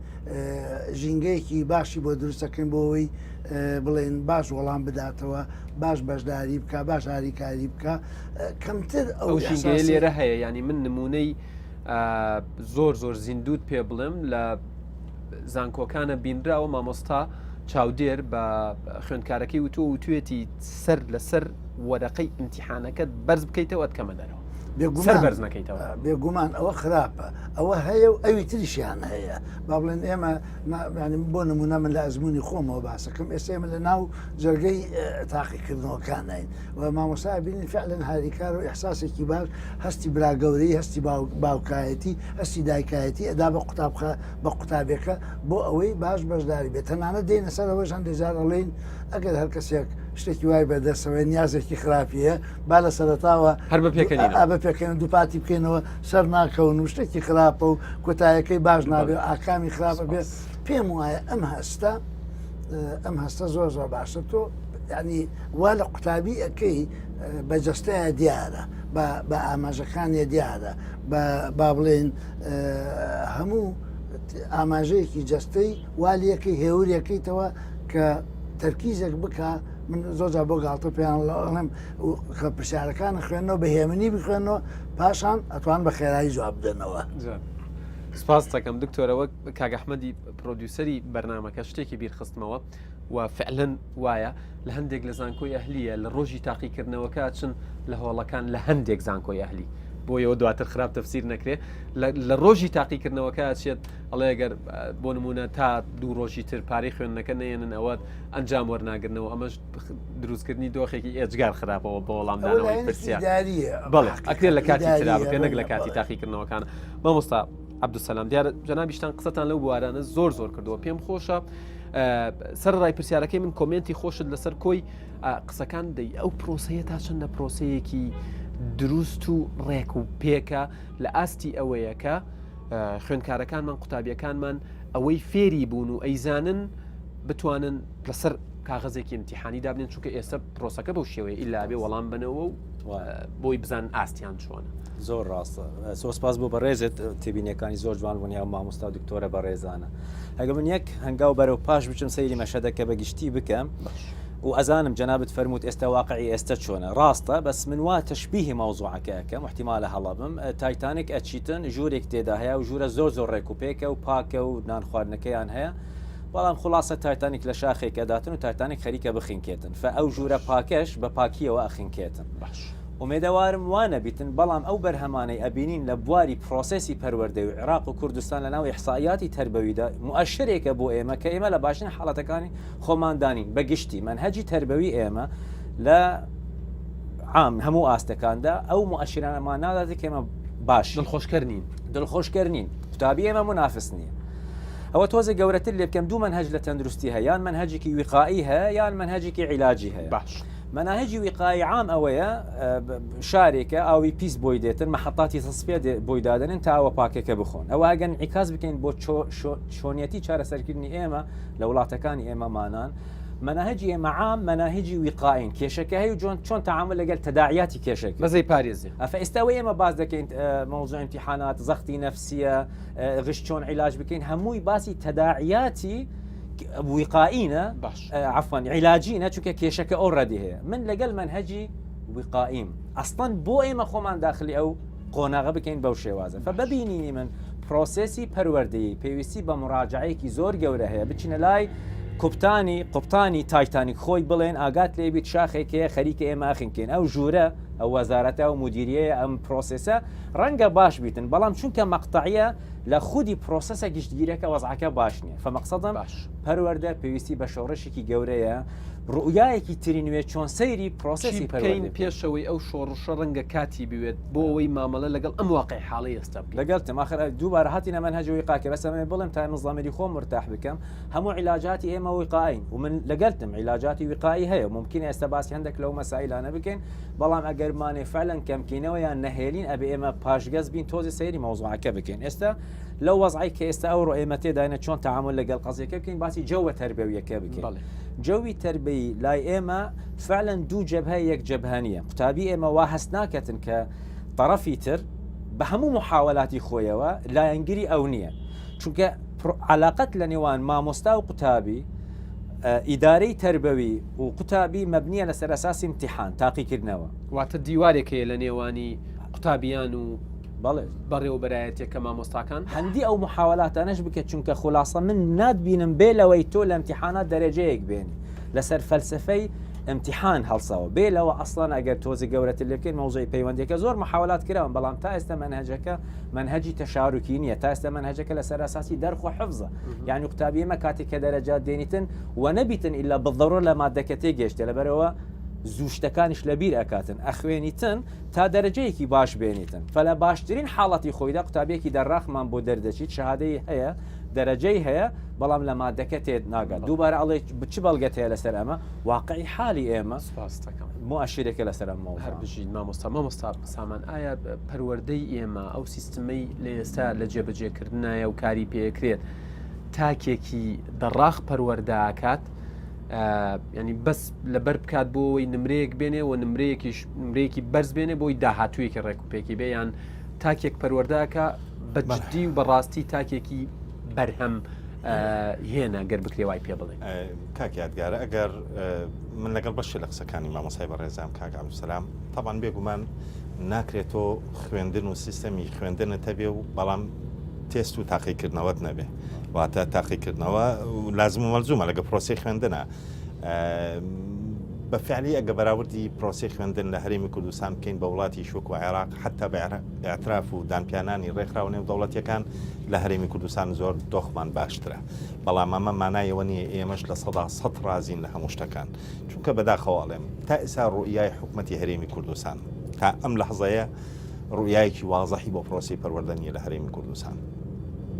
S11: ژینگەیەکی باشی بۆ دروستەکەین بۆەوەی بڵێن باش وەڵام بداتەوە باش بەشداری بکە باش هاریکاری بکە کەمتر
S7: ئەو ژینگەیە لێرە هەیە ینی من نمونەی زۆر زیندوت پێ بڵێم لە زانکۆکانە بینراوە مامۆستا چاودێر بە خوێندکارەکەی وتوێتی سەر لەسەر وەرەقەی ئیمتیحانەکەت بەرز بکەیتەوە کەمە دەرەوە بەرز نەکەیتەوە
S11: بێگومان ئەوە خراپە ئەوە هەیە و ئەوی تریشیان هەیە با بڵێن ئێمە بۆ نمونە من لە ئەزمموی خۆمەوە باسەکەم ئێستا ئێمە لە ناو جەرگەی تاقیکردنەوەکانین و مامۆستا بینین فعلەن هاریکار و ئەحساسێکی باش هەستی براگەورەی هەستی باوکایەتی هەستی دایکایەتی ئەدا بە قوتابێکە بۆ ئەوەی باش بەشداری بێت تەنانە دێنە سەر ئەوەش هەندێجار ئەڵێن ئەگەر هەر کەسێک شتێکی وای بەدەستەوەی نیازێکی خراپیە با لە سەرەتاوە
S7: هەر
S11: بەپێکەن دووپاتی بکەینەوە سەر ناکەون و شتێکی خراپە و کۆتایەکەی باش نابێت ئاکامی خراپە بێت پێم وایە ئەم هەستە زۆر باشە تۆ ینی وا لە قوتابی ئەەکەی بەجەستەیە دیارە بە ئاماژەکانیە دیارە با بڵێن هەموو ئاماژەیەکی جەستەی والیەکەی هێوریەکەیتەوە کە تەرکیزێک بکە من زۆرجار بۆ گاڵتە پێیان لەڵێم کە پرسیارەکانە خوێنەوە بە هێمنی بخوێنەوە پاشان ئەتوان بە خێرایی جواب بدەنەوە.
S7: سپاس دەکەم دکتۆرەوە کاگەحمەدی پرۆدیوسەری بەرنامەکە شتێکی بیرخستمەوە و فعلەن وایە لە هەندێک لە زانکۆی ئەهلیە لە ڕۆژی تاقیکردنەوەکە چن لە هۆڵەکان لە هەندێک زانکۆی ئەهلی بۆیەوە دواتر خراپ تەفسیر نەکرێ لە ڕۆژی تاقیکردنەوەکە چێت ئەڵێ ئەگەر بۆ نمونە تا دوو ڕۆژی تر پارەی خوێندنەکە نێنن ئەوەت ئەنجام وەرناگرنەوە ئەمەش دروستکردنی دۆخێکی ئێجگار خراپەوە بە وەڵامدانەوەی پرسیار بڵێ ئەکرێت لە کاتی ترا بکە نەک لە کاتی تاقیکردنەوەکان مامۆستا عەبدولسەلام دیارە جەنابیشتان قسەتان لەو بوارانە زۆر کردەوە پێم خۆشە سەر ڕای پرسیارەکەی من کۆمنتی خۆشت لەسەر کۆی قسەکان دەی ئەو پرۆسەیە تا چەندە پرۆسەیەکی دروست و ڕێک و پێکە لە ئاستی ئەوەیە کە خوێندکارەکانمان قوتابیەکانمان ئەوەی فێری بوون و ئەیزانن بتوانن لەسەر کاغەزێکی امتیحانی دابنێن چونکە ئێستا پرۆسەکە بەو شێوەیە ئیلا بێ وەڵام بنەوە و بۆی بزان ئاستیان چۆنە.
S12: زۆر ڕاستە سۆسپاس بۆ بەڕێزت تێبینیەکانی زۆر جوان بوونی و مامۆستا دکتۆرە بەڕێزانە ئەگە من یەک هەنگاو بەرەو پاش بچم سەیری مەشەدەکە بە گشتی بکەم و ئەزانم جەنابەت فەرمووت ئێستا واقعی ئێستا چۆنە ڕاستە بەس من وا تەشبیهی مەوزوعەکەکەم احتیمالە هەڵەبم تایتانێک ئەچیتن ژوورێک تێدا هەیە و ژوورە زۆر ڕێک و پێکە و پاکە و نان خواردنەکەیان هەیە بەڵام خلاصە تایتانێک لە شاخێکە داتن و تایتانێک خەریکە بخینکێتن ئەو ژوورە پاکەش بە پاکیەوە ئەخینکێتن باش ومێدەوارم وانە بیتن بەڵام ئەو بەرهەمانەی ئەبینین لە بواری پرۆسسی پەروەردەی و عێراق و کوردستان لە ناو ئیحسائیاتی تربەویدا مؤشرێکە بۆ ئێمە کە ئێمە لە باشترین حاڵەتەکانی خۆماندانین بەگشتی منهەجی تربەوی ئێمە لە عام هەموو ئاستەکاندا ئەو مؤشرانەمان نادات کە ئێمە باش دڵخۆشکردنین قوتابی ئێمە منافس نییە ئەوە تۆزە گەورەتر لێ بکەم دوو منهەج لە تەندروستی هەیە یان منهەجێکی وقائی هەیە یان منهەجێکی عیلاجی هەیە باش مناهجی وقائی عام ئەوەیە شارێکە ئاوی پیس بۆی دێتن مەحەتاتی تەسفیە بۆی دادنن تا ئەوە پاکەکە بخۆن ئەوە ئەگەن عیکاس بکەین بۆ چۆنیەتی چارەسەرکردنی ئێمە لە وڵاتەکانی ئێمەمانان مەناهجی ئێمە عام مەناهجی وقائین کێشەکە هەیە و چۆن تەعامل لەگەل تەداعیاتی کێشەکە
S7: بەزەی پارێزی
S12: ئێستاەوەی ئێمە باز دەکەین مەوزوع امتحانات زەختی نەفسیە غش چۆن عیلاج بکەین هەمووی باسی تەداعیاتی وقائینە عفوان عیلاجینە چونکە کێشەکە ئەو ڕەدی هەیە من لەگەل منهجی وقائیم ئەسڵەن بۆ ئێمە خۆمان داخلی ئەو قۆناغە بکەین بەو شێوازە فببینینی من پرۆسسی پەروەردەیی پێویستی بە مراجعەیەکی زۆر گەورە هەیە بچینە لای قوپتانی تایتانیک خۆی بڵێن ئاگات لێبیت شاخێکەیە خەریکە ئێمە ئاخینکەین ئەو ژوورە ئەو وەزارەتە و مدیریە ئەم پرۆسسە ڕەنگە باش بیتن بەڵام چونکە مەقتەعە لە خودی پرۆسسە گشتگیرەکە وەزعەکە باش نییە فمەقسەدم پەروەردە پێویستی بە شەڕشێکی گەورەیە ڕوئایەکی تری نوێ چۆن سەیری پرۆسسی
S7: بکەین پێشەوەی ئەو شۆڕشە ڕەنگە کاتی بوێت بۆ ئەوەی مامەڵە لەگەڵ ئەم واقعی حاڵی ئێستا
S12: لەگەڵ تەماخر دووبارە هاتیە منهجەوەی قاکە بەسەمێ بڵێم تا نظامی خۆم مرتاح بکەم هەموو عیلاجاتی ئێمە وقائین و من لەگەڵتم عیلاجاتی وقایی هەیە ممکن ئێستا باسی هەندێک لەو مەسائلانە بکەین بەڵام ئەگەرمانێ فعلەن کەمکەینەوە یان نەهێلین ئەبێ ئێمە پاشگەز بین تۆزی سەیری مەوزوعەکە بکەین ئێستا لەو وەزعی کە ئێستا ئەو ئێمە تێداینە چۆن تەعامل لەگەڵ قەزیەکە بکەین باسی جەوە تەربەویەکە بکەین جەوی تربەی لای ئێمە فعلەن دوو جەبهە یەک جەبهانیە قوتابی ئێمە وا هەست ناکەتن کە طرفی تر بە هەموو محاولاتی خۆیەوە لایەنگیری ئەو نییە چونکە علاقەت لە نێوان مامۆستا و قوتابی ئیدارەی تربەوی و قوتابی مەبنیە لەسەر ئەساسی امتحان تاقیکردنەوە
S7: واتە دیوارێکەیە لە نێوانی قوتابیان و
S12: بەڵێ
S7: بەڕێوەبەرایەتێکە مامۆستاکان
S12: هەندی ئەو محاولاتانەش بکە چونکە خلاصە من ناتبینم بێ لەوەی تۆ لە امتحانات دەرەجەیەک بێنی لەسەر فەلسفەی امتحان هەڵساوە بێ لەوە ئەسڵان ئەگەر تۆزی گەورەتر لێ بکەین مەوزوعی پەیوەندیەکە زۆر محاولات کراون بەڵام تا ئێستا منهجەکە منهجی تەشارکی نییە تا ئێستا منهجەکە لەسەر ئاساسی دەرخۆ حفظە یعنی قوتابی ئێمە کاتێک کە دەرەجات دێنیتن و نەبیتن ئیلا بەضەڕۆ لە مادەکە تێگەشتە لەبەرەوە زوشتەکانش لەبیر ئەکاتن ئەخوێنیتن تا دەرەجەیەکی باش بێنیتن فەلە باشترین حاڵەتی خۆیدا قوتابێکی دەڕاخمان بۆ دەردەچیت شەهادەی هەیە دەرەجەی هەیە بەڵام لە مادەکە تێت ناگات دووبارە ئەڵێ بچ بەڵگەت هەیە لەسەر ئەمە واقعی حالی ئێمە مؤشرێکە لەسەر ئەم
S7: هەر بژین مامۆستا سامان ئایا پەروەردەی ئێمە ئەو سیستمەی لە ئێستا لە جێبەجێکردنایە و کاری پێکرێت تاکێکی دەڕاخ پەروەردەکات ینی بەس لەبەر بکات بۆی نمرەیەک بێنێ و نمرەیەکی بەرز بێنێ بۆی داهاتوویەکی ڕێکوپێکی بێ یان تاکێک پەروەردەکە بەجددی و بەڕاستی تاکێکی بەرهەم هێنا گەر بکرێ وای پێ بڵێ
S9: کاکیاتگارە ئەگەر من لەگەڵ بەشی لە قسەکانی مامۆسای بەڕێزام کاک عەبدولسەلام تەبان بێگومان ناکرێتەوە خوێندن و سیستەمی خوێندنت هەبێ و بەڵام تێست و تاقیکردنەوەت نەبێ واتە تاقیکردنەوە لازم و مەلزومە لەگە پرۆسی خوێندنە بە فعلی ئەگە بەراوردی پرۆسی خوێندن لە هەرێمی کوردستان بکەین بە وڵاتی شوک و عێراق حتا بە ئاعتراف و دانپیانانی ڕێکخراونێ و دەوڵەتیەکان لە هەرێمی کوردستان زۆر دۆخمان باشترە بەڵام ئەمە مانایەوە نیە ئێمەش لە 100% رازین لە هەموو شتەکان چونکە بەداخەواڵێم تا ئێستا ڕوئیای حکومەتی هەرێمی کوردستان تا ئەم لەحظەیە ڕوئیایەکی وازەحی بۆ پرۆسی پەروەردەنیە لە هەرێمی کوردستان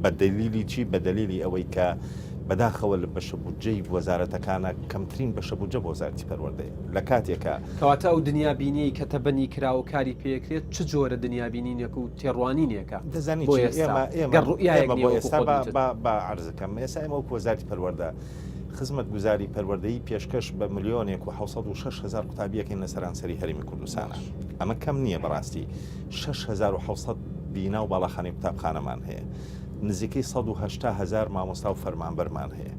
S9: بە دلیلی چی بە دلیلی ئەوەی کە بەداخەوە لە بەشەبوجەی وەزارەتەکانە کەمترین بەشەبوجە بۆ وەزارەتی پەروەردەیە لە کاتێکە
S7: کەواتە ئەو دنیابینی کە تەبەنی کرا و کاری پێکرێت چ جۆرە دنیابینینێک و تێڕوانینێکە
S9: دەزانیت ئێمە بۆ ئێستا بە عرزەکەم ئێستا ئێمە وەکو وەزارەتی پەروەردە خزمەت گوزاری پەروەردەیی پێشکەش بە 1,600,000 قوتابیەکەین لە سەرانسەری هەرێمی کوردستانە ئەمە کەم نییە بەڕاستی 6,600 بینا و باڵەخانەی قوتابخانەمان هەیە نزیکەی 180,000 مامۆستا و فەرمانبەرمان هەیە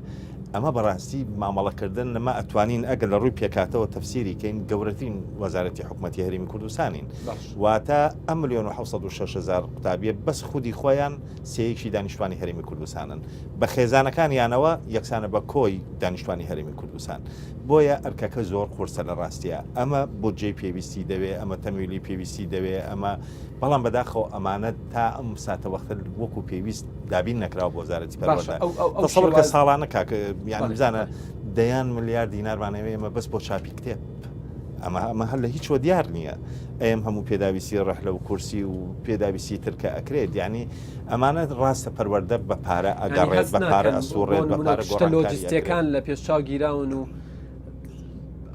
S9: ئەمە بەڕاستی مامەڵەکردن لەمە ئەتوانین ئەگەر لە ڕووی پێکاتەوە تەفسیری کەین گەورەترین وەزارەتی حکوومەتی هەرێمی کوردستانین واتە ئەم 1,600,000 قوتابیە بەس خودی خۆیان سەیەکی دانیشتوانی هەرێمی کوردستانن بە خێزانەکانیانەوە یەکسانە بە کۆی دانیشتوانی هەرێمی کوردستان بۆیە ئەرکەکە زۆر قورسە لە ڕاستیە ئەمە بودجەی پێویستی دەوێ ئەمە تەمویلی پێویستی دەوێ ئەمە بەڵام بەداخەوە ئەمانەت تا ئەم ساتە وەختە وەکو پێویست دابین نەکراوە بۆ وەزارەتی پەروەردە کە ساڵانە کاک یان بزانە دەیان ملیار دینارمانەوێ ئێمە بەس بۆ چاپی کتێب ئەمە هەر لە هیچ وە دیار نییە ئەم هەموو پێداویستی ڕەحلە و کورسی و پێداویستی ترکە ئەکرێت یعنی ئەمانە ڕاستە پەروەردە بە پارە ئەگەڕێت بە پارە ئەسوڕێت بە پارە
S7: لۆجستیەکان لە پێشچاو گیراون و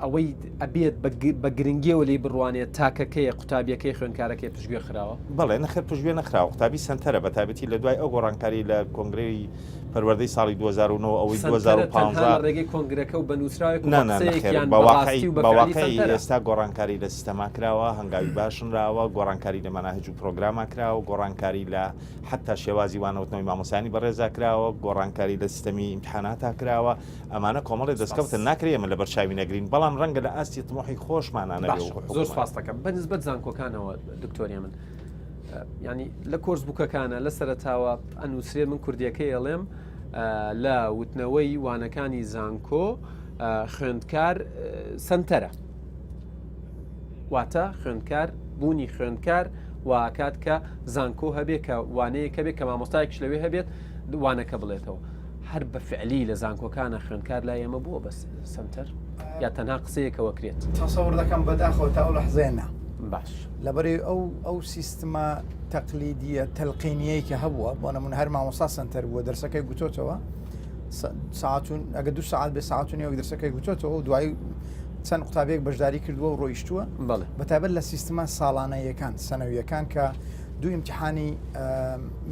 S7: ئەوەی ئەبێت بە گرنگیەوە لی بڕوانێت تاکەکەی قوتابیەکەی خوێنکارەکەی پشتگوێ خراوە
S9: بەڵێ نەخێر پشتگوێ نەخراوە قوتابی سنتەرە بە تایبەتی لە دوای ئەو گۆڕانکاری لە کۆنگرەی پەروەردەی ساڵی 2009 ئەوەی 2015
S7: ڕێگەی کۆنگرەکە و بەنووسراوی
S9: بەواقعی ئێستا گۆڕانکاری لە سیستەما کراوە هەنگاوی باشنراوە گۆڕانکاری لە مەناهج و پرۆگراما کراوە گۆڕانکاری لە حتا شێوازی وانەوتنەوەی مامۆسانی بەڕێزا کراوە گۆڕانکاری لە سیستەمی ئیمتحاناتا کراوە ئەمانە کۆمەڵی دەستکەوتن ناکرێمە لە بەرچاوی نەگرین بەڵام ڕەنگە لە ئاستی تمۆحی خۆشمانانە
S7: زۆر سپاس دەکەم بەنسبەت زانکۆکانەوە دکتۆریە من ینی لە کۆرس بووکەکانە لە سەرتاوە ئەنووسێ من کوردیەکەی ئەڵێم لە وتنەوەی وانەکانی زانکۆ خوێندکار سنتەرە واتە خوێندکار بوونی خوێندکار واکات کە زانکۆ هەبێت کە وانەیەکە بێت کە مامۆستایەکش لەوێ هەبێت وانەکە بڵێتەوە هەر بە فعلی لە زانکۆکانە خوێندکار لا ئێمە بووە بەس سنتەر یا تەنها قسەیەکەوە کرێت
S10: تەسەور دەکەم بەداخەوە تا ئەو لەحزێنە
S7: باش
S10: لەبەرێ ئەو سیستمە تەقلیدیە تەلقینیەی کە هەبووە بۆ نمونە هەر مامۆستا سنتەر بووە دەرسەکەی گوتۆتەوە ساعتون ئەگە 2 ساعت بێ ساعتونیەوە دەرسەکەی گوتۆتەوە و دوای چەند قوتابێک بەشداری کردووە و ڕۆیشتووە بەتابەت لە سیستمە ساڵانەیەکان سەنەویەکان کە دوو ئیمتحانی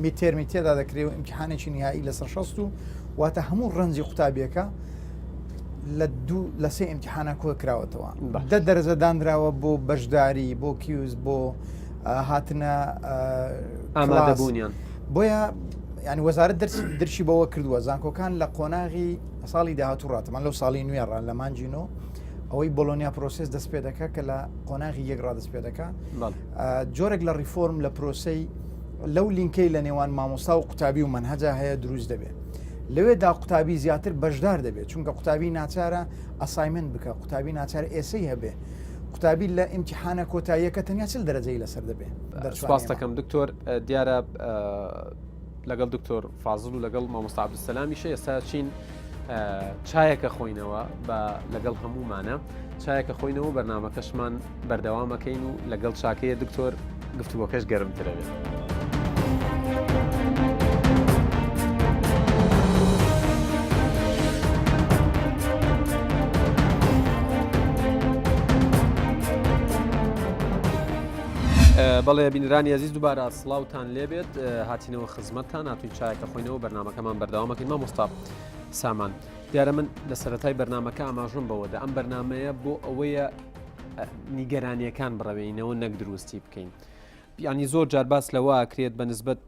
S10: میتێرمی تێدا دەکرێت و ئیمتحانێکی نهایی لەسەر 60 و واتە هەموو ڕەنجی قوتابیەکە لە سێ ئیمتحانە کۆ کراوەتەوە دە دەرەجە دانراوە بۆ بەشداری بۆ کیوز بۆ هاتنە
S7: ئامادەبوونیان
S10: بۆیە ینی وەزارەت دەرچی بەوە کردووە زانکۆکان لە قۆناغی ساڵی داهاتوو ڕاتمان لەو ساڵی نوێڕان لە مانجینۆ ئەوەی بۆلۆنیا پرۆسس دەست پێ دەکە کە لە قۆناغی یەکڕا دەست پێ دەکە جۆرێک لە ریفۆرم لە پرۆسی لەو لینکەی لە نێوان مامۆستا و قوتابی و منهەجا هەیە دروست دەبێت لەوێدا قوتابی زیاتر بەشدار دەبێت چونکە قوتابی ناچارە ئەسایمنت بکە قوتابی ناچار ئێسەی هەبێ قوتابی لە ئیمتحانە کۆتاییەکە تەنیا چل دەرەجەی لەسەر دەبێت
S7: سپاس دەکەم دکتۆر دیارە لەگەڵ دکتۆر فازڵ و لەگەڵ مامۆستا عەبدولسەلامیشە ئێستا چین چایەکە خۆینەوە بە لەگەڵ هەمومانە چایەکە خۆینەوە بەرنامەکەشمان بەردەوامەکەین و لەگەڵ چاکەیە دکتۆر گفتوگۆکەش گەرمترە بێت. بەڵێ بینرانی عزیز دووبارە سڵاوتان لێبێت هاتینەوە خزمەتتان هاتووی چایەکە خۆینەوە بەرنامەکەمان بەردەوامەکەین مامۆستا سامان دیارە من لە سەرەتای بەرنامەکە ئاماژەم بەوەدا ئەم بەرنمەیە بۆ ئەوەیە نیگەرانیەکان بڕەوێنەوە نەک دروستی بکەین ینی زۆر جار باس لەوە کرێت بە نسبەت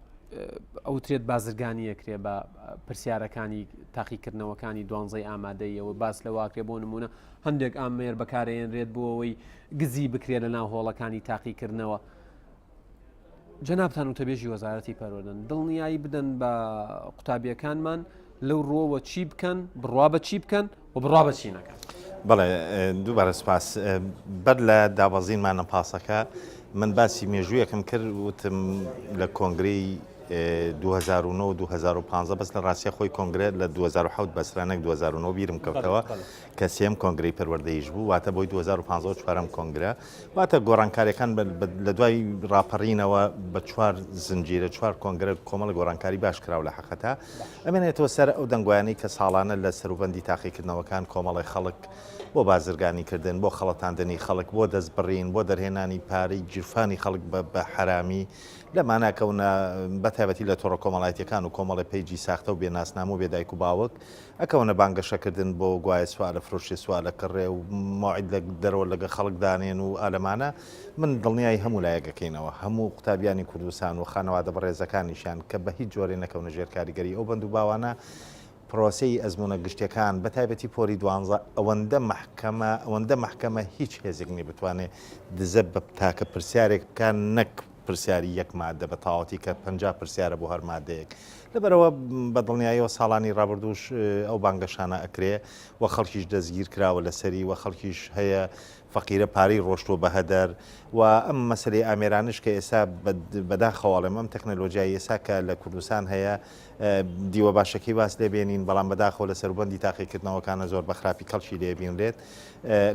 S7: ئەوترێت بازرگانیەکرێ بە پرسیارەکانی تاقیکردنەوەکانی دوانزەی ئامادەیەوە باس لەواکرێ بۆ نمونە هەندێک ئامێر بەکارێنرێت بۆ ئەوەی گزی بکرێت لە ناو هۆڵەکانی تاقیکردنەوە جەنابتان وتەبێژی وەزارەتی پەروەردەن دڵنیایی بدەن بە قوتابیەکانمان لەو ڕۆوە چی بکەن بڕوا بە چی بکەن و بڕوا بە چی نەکەن.
S9: بەڵێ دووبارە سپاس بەر لە دابەزینمانە پاسەکە من باسی مێژوویەکەم کرد وتم لە کۆنگرەی 2009 و 2015 بەس لە ڕاستیە خۆی کۆنگرێت لە 2007 بەسرانێک 2009 بیرم کەوتەوە کە سێم کۆنگرەی پەروەردەیش بوو واتە بۆی 2015 چوارەم کۆنگرە واتە گۆڕانکاریەکان لە دوای ڕاپەڕینەوە بە چوار زنجیرە چوار کۆنگرە کۆمەڵ گۆڕانکاری باش کراو لە حەقەتە ئەمێنێتەوە سەر ئەو دەنگویانەی کە ساڵانە لە سەروبەندی تاقیکردنەوەکان کۆمەڵی خەڵک بۆ بازرگانی کردن بۆ خەڵەتاندنی خەڵک بۆ دەستبڕین بۆ دەرهێنانی پارەی گیرفانی خەڵک بە حرامی لەماناکەونە بەتایبەتی لە تۆڕە کۆمەڵایەتیەکان و کۆمەڵی پەیجی ساختە و بێناسنامە و بێدایک و باوک ئەکەونە بانگەشەکردن بۆ گوایە سوالە فرۆشی سوالە کڕێ و ماعید لە دەرەوە لەگە خەڵک دانێن و ئالەمانە من دڵنیایی هەموو لایەکەکەینەوە هەموو قوتابیانی کوردستان و خانەوادە بەڕێزەکانیشیان کە بە هیچ جۆرێ نەکەونە ژێر کاریگەری ئەو بەند و باوانە پرۆسەی ئەزمونە گشتیەکان بە تایبەتی پۆری دوانزە ئەوەندە محکەمە هیچ هێزێک نی بتوانێت دزە بە تاکە پرسیارێک بکان نەک پرسیاری یەک مادە بە تاواتی کە 50 پرسیارە بۆ هەر مادەیەک لەبەرەوە بە دڵنیاییەوە ساڵانی ڕابردوش ئەو بانگەشانە ئەکرێ و خەڵکیش دەستگیر کراوە لەسەری و خەڵکیش هەیە فەقیرە پارەی ڕۆشتووە بە هەدەر و ئەم مەسلەی ئامێرانش کە ئێستا بەداخەواڵێم ئەم تەکنەلۆژیای ئێستا کە لە کوردستان هەیە دیوە باشەکەی باس لێبێنین بەڵام بەداخەوە لە سەروبەندی تاقیکردنەوەکانە زۆر بە خراپی کەڵکی لێبینرێت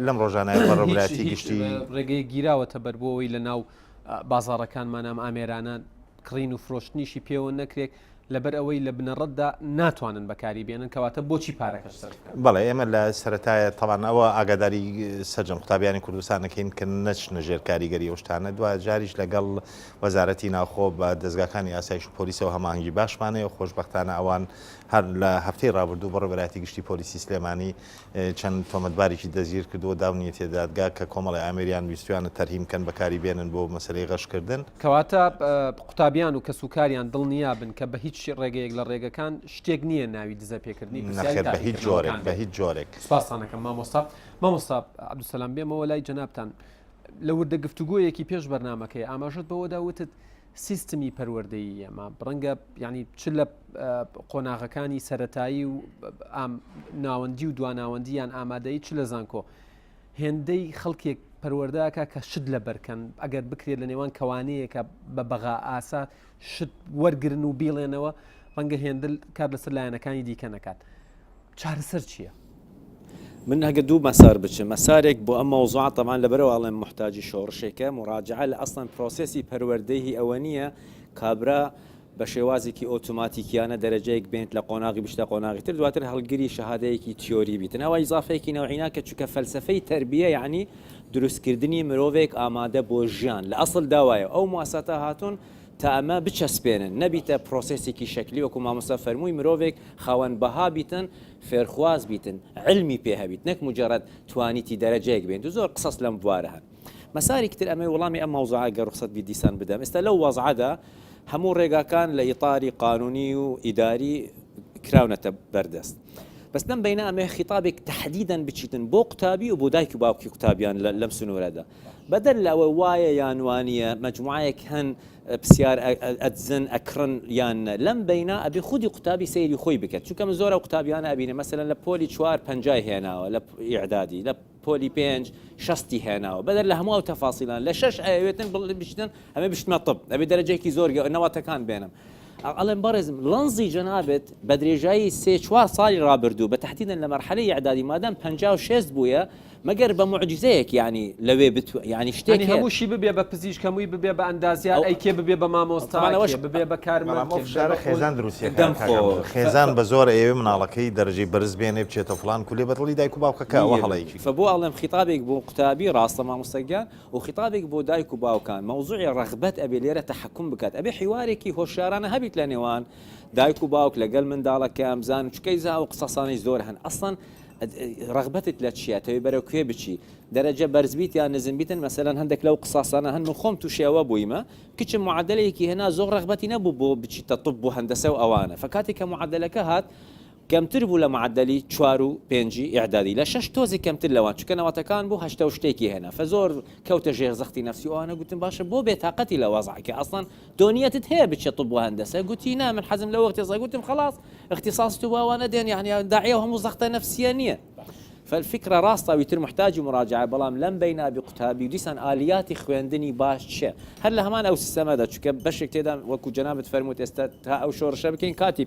S9: لەم ڕۆژانای بەڕێوەبەتی گشتی
S7: ڕێگەی گیراوەتە بەر بۆەوەی لە ناو بازاڕەکانمان ئەم ئامێرانە کڕین و فرۆشتنیشی پێوە نەکرێت لەبەر ئەوەی لە بنەڕەتدا ناتوانن بەکاری بێنن کەواتە بۆچی پارەکەش سەرف
S9: بەڵێ ئێمە لە سەرەتایە تەوان ئەوە ئاگاداری سەرجەم قوتابیانی کوردستان دەکەین کە نەچنە ژێر کاریگەری ئەو شتانە دوای جاریش لەگەڵ وەزارەتی ناوخۆ بە دەستگاکانی ئاسایش و پۆلیسەوە هەماهەنگی باشمانەیە خۆشبەختانە ئەوان هەر لە هەفتەی ڕابردوو بە ڕێبەرایەتی گشتی پۆلیسی سلێمانی چەند تۆمەتبارێکی دەگیر کردووە داونیەتێ دادگا کە کۆمەڵی ئامریان ویستویانە تەرهیمکەن بەکاری بێنن بۆ مەسلەی غەشکردن
S7: کەواتە قوتابیان و کەسوکاریان دڵنیابن کە بە هیچ ڕێگەیەک لە ڕێگەکان شتێک نییە ناوی دزە پێکردنی
S9: بە هیچ جۆرێک
S7: سپاسانەکەم مامۆستا عەبدولسەلام بێمەوە لای جەنابتان لە وردە گفتوگۆیەکی پێش بەرنامەکەی ئاماژەت بەوەدا وتت سیستمی پەروەردەیی ئێمە ڕەنگە ینی چ لە قۆناغەکانی سەرەتایی و ناوەندی و دواناوەندیان ئامادەی چ لە زانکۆ هێندەی خەڵکێک پەروەردەکە کە شت لە بەرکەن ئەگەر بکرێت لە نێوان کەوانەیەکە بە بەغا ئاسا شت وەرگرن و بیڵێنەوە ڕەنگە هێندل کار لەسەر لایەنەکانی دیکە نەکات چارەسەر چییە؟
S12: من هەگە دوو مەسار بچم مەسارێک بۆ ئەم مەوزوعە تەمان لەبەرەوە ئەڵێم محتاجی شۆڕشێکە مراجعە لە ئەسڵەن پرۆسێسی پەروەردەیی ئەوە نییە کابرا بە شێوازێکی ئۆتۆماتیکیانە دەرەجەیەک بێنێت لە قۆناغی بشتە قۆناغی تر دواتر هەڵگیری شەهادەیەکی تیۆری بیتن ئەوە ئیزافەیەکی نەوعینا کە چونکە فەلسفەی تەربیە یعنی دروستکردنی مرۆڤێک ئامادە بۆ ژیان لە ئەسڵ داوایە ئەو مواسەتە هاتوون تا ئەمە بچەسپێنن نەبیتە پرۆسێسێکی شکلی وەکو مامۆستا فەرمووی مرۆڤێک خاوەن بەها بیتن فێرخواز بیتن علمی پێ هەبیت نەک مجرد توانیتی دەرەجەیەک بێن و زۆر قسەس لەم بوارە هەن مەساری تر ئەمە وەڵامی ئەم مەوزوعە گە ڕخسەت بی دیسان بدەم ئێستا لەو وەزعەدا هەموو ڕێگاکان لە ئیطاری قانونی و ئیداری کراونەتە بەردەست بەس لەم بینە ئەمە خیتابێک تحدیداً بچیتن بۆ قوتابی و بۆ دایک و باوکی قوتابیان لەم سنوورەدا بەدەر لەوە وایە یانوانیە مجموعەیەک هەن پرسیار ئەدزن ئەکڕن یان لەم بینە ئەبێ خودی قوتابی سەیری خۆی بکات چونکە من زۆرە قوتابیانە ئەبینە مەسەلەن لە پۆلی 4 5 هێناوە لە ئیعدادی لە پۆلی 5 6 هێناوە بەدەر لە هەموو تەفاسیلان لە 6 ئەوێتن بشتن ئەمێ بشتمە طب ئەبێ دەرەجەیەکی زۆر نەواتەکان بێنم ئەڵێن بەڕێزم لەنزی جەنابێت بە درێژایی 3-4 ساڵی ڕابردوو بە تەحدیداً لە مەرحەلەی ئیعدادی مادام 56 بووە مەگەر بە معجزەیەک ینی لەوێ ینی شتێک
S7: هەمووشی ببێ بە پزیشک هەمووی ببێ بە ئەندازیار ئەیکێ ببێ بە مامۆستاەوەش ببێ بە کارمەڵ
S9: خێزان دروستیەکە خێزان بە زۆر ئێوە مناڵەکەی دەرەجەی بەرز بێنێ بچێتە فلان کولێ بەدڵی دایک و باوکەکەەوە هەڵەیەکی
S12: فبۆ ئەڵێم خیتابێک بۆ قوتابی ڕاستە مامۆستەگیان و خیتابێک بۆ دایک و باوکان مەوزوعی ڕەغبەت ئەبێ لێرە تەحکوم بکات ئەبێ حیوارێکی هۆشیارانە هەبیت لە نێوان دایک و باوک لەگەڵ منداڵەکە ئەمزان چکەی زا و قسەسانی زۆر هەن ئەسڵەن ڕغبەتت لە چیە تەوێ بەرەو کوێ بچی دەرەجە بەرزبیت یان نزمبیتن مەسەلەن هەندێک لەو قساسانە هەن من خۆم تووشێوە بوویمە کچم معادلەیەکی هێنا زۆر ڕغبەتی نەبوو بۆ بچیتە طب بۆ هەندەسە و ئەوانە فکاتی کە معادلەکە هات کەمتر بوو لە معدلی 4 و 5 ئیعدادی لە 6 تۆزی کەمتر لەوان چکە نەواتەکان بوو هەشتا و شتێکی هێنا فزۆر کەوتە ژێر زەختی نەفسی ئەوانە گوتم باشە بۆ بێتاقەتی لە وەزعکە ئەسڵان دۆنیەتت هەیە بچێت طب بۆ هەندەسە گوتی نا من حەزم لە وەختی گوتم خلاص اختصاص تو باوانە دێن یعنی داعیە هەموو زەختە نەفسیە نییە فالفكرة راسطة ويتر محتاج مراجعة بلام لم بين أبي قتابي وديسان آليات خويندني باش شيء هل همان أو سيستم هذا شو كبشك تدا وكو جنابة فرموت استا أو شور شبكين كاتي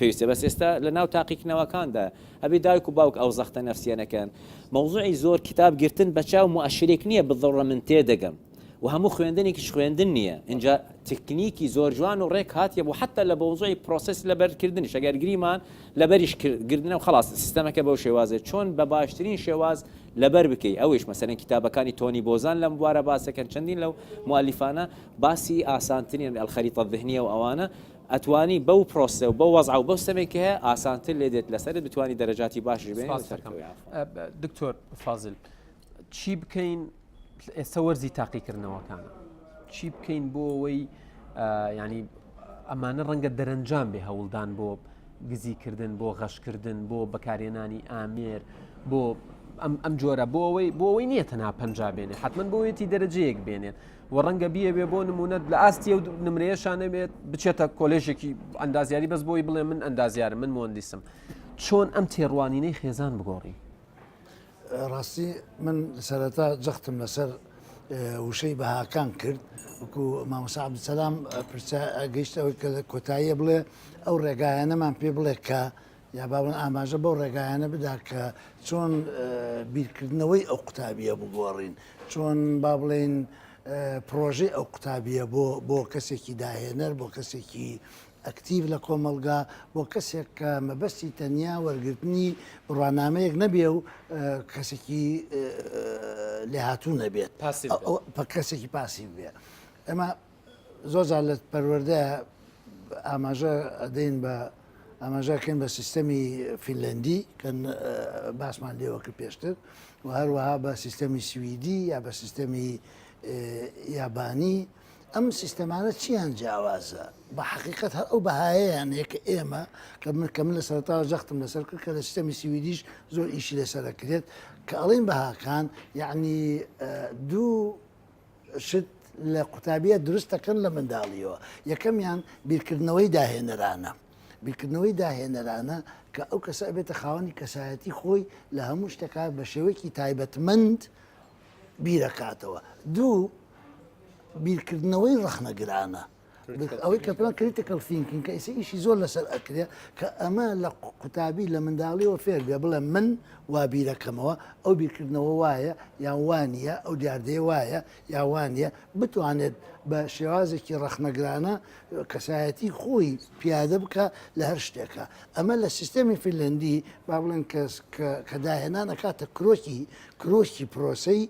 S12: بيوسي بس استا لناو تحقيق نواكان ده أبي دايكو باوك أو زخت نفسي أنا كان موضوعي زور كتاب جرتن بتشاو مؤشريك نية بالضرورة من تيدقم وهمو خويندني كش خويندن نية إنجا تكنيكي زور جوان وريك هات يبو حتى لبوضوعي بروسيس لبر كردني شجار جريمان لبريش كردنا وخلاص سيستمك بو شوازه شون بباشترين شواز لبر بكي اويش مثلا كتابه كان توني بوزان لمباراه باسه كان چندين لو مؤلفانا باسي اسانتين الخريطه الذهنيه واوانا اتواني بو بروسس وبو وضع وبو سمكها اسانتين ليدت لسرد بتواني درجاتي باش بين
S7: دكتور فاضل چی بکەین ئێستا وەرزی تاقیکردنەوەکانە چی بکەین بۆ ئەوەی ینی ئەمانە ڕەنگە دەرەنجام بێ هەوڵدان بۆ گزیکردن بۆ غەشکردن بۆ بەکارێنانی ئامێر بۆ ئەم جۆرە بۆ ئەوەی نییە تەنها پەنجا بێنێت حتمما بۆیەتی دەرەجەیەک بێنێت و ڕەنگە بیە بۆ نمونەت لە ئاستی و نمرەیەشانە بێت بچێتە کۆلێژێکی ئەندازیاری بەس بۆی بڵێ من ئەندازیارم من مۆندیسم چۆن ئەم تێڕوانینەی خێزان بگۆڕی
S11: ڕاستی من سەرەتا جەختم لەسەر وشەی بەهاکان کرد وەکو مامۆستا عەبدولسەلام گەیشت ئەوەی کە کۆتاییە بڵێ ئەو ڕێگایانەمان پێ بڵێ کە یا باڵێن ئاماژە بەو ڕێگایانە بدا کە چۆن بیرکردنەوەی ئەو قوتابیە بگۆڕین چۆن با بڵێن پرۆژەی ئەو قوتابیە بۆ کەسێکی داهێنەر بۆ کەسێکی ئەکتیڤ لە کۆمەلگا بۆ کەسێک کە مەبەستی تەنیا وەرگرتنی ڕوانامەیەک نەبێ و کەسێکی لێهاتوو نەبێت کەسێکی پاسی بێ. ئەمە زۆرجار لە پەروەردە ئاماژە ئەدەین بە ئاماژەکەن بە سیستەمی فینلەندی کە باسمان لێوە کرد پێشتر و هەروەها بە سیستەمی سویدی یا بە سیستەمی یابانی. ئەم سیستەمانە چیان جیاوازە بە حقیقت هەر ئەو بەهایەیان یەکە ئێمە کە من لە سەرتاوە جەختم لەسەر کرد کە لە سیستەمی سویدیش زۆر ئیشی لەسەرەکرێت کە ئەڵین بەهاکان یعنی دوو شت لە قوتابیە دروست دەکەن لە منداڵیەوە. یەکەمیان بیرکردنەوەی داهێنەرانە. بیرکردنەوەی داهێنەرانە کە ئەو کەسە بێتە خاوەنی کەسایەتی خۆی لە هەموو شتێکا بە شێوەیەکی تایبەتمەند بیرەکاتەوە. دوو بیرکردنەوەی ڕەخنەگرانە ئەوەی کە پێڵ کریتیکەل ثینکینگ کە ئیسە ئیشی زۆر لەسەر ئەکرێ کە ئەمە لە قوتابی لە منداڵیەوە فێر بێ بڵێ من وا بیرەکەمەوە ئەو بیرکردنەوە وایە یان وانە ئەو دیاردەیە وایە یا وانە بتوانێت بە شێوازێکی ڕەخنەگرانە کەسایەتی خۆی پیادە بکە لە هەر شتێکە. ئەمە لە سیستەمی فینلەندی با بڵێن کە داهێنان ئەکاتە کرۆکی پرۆسەی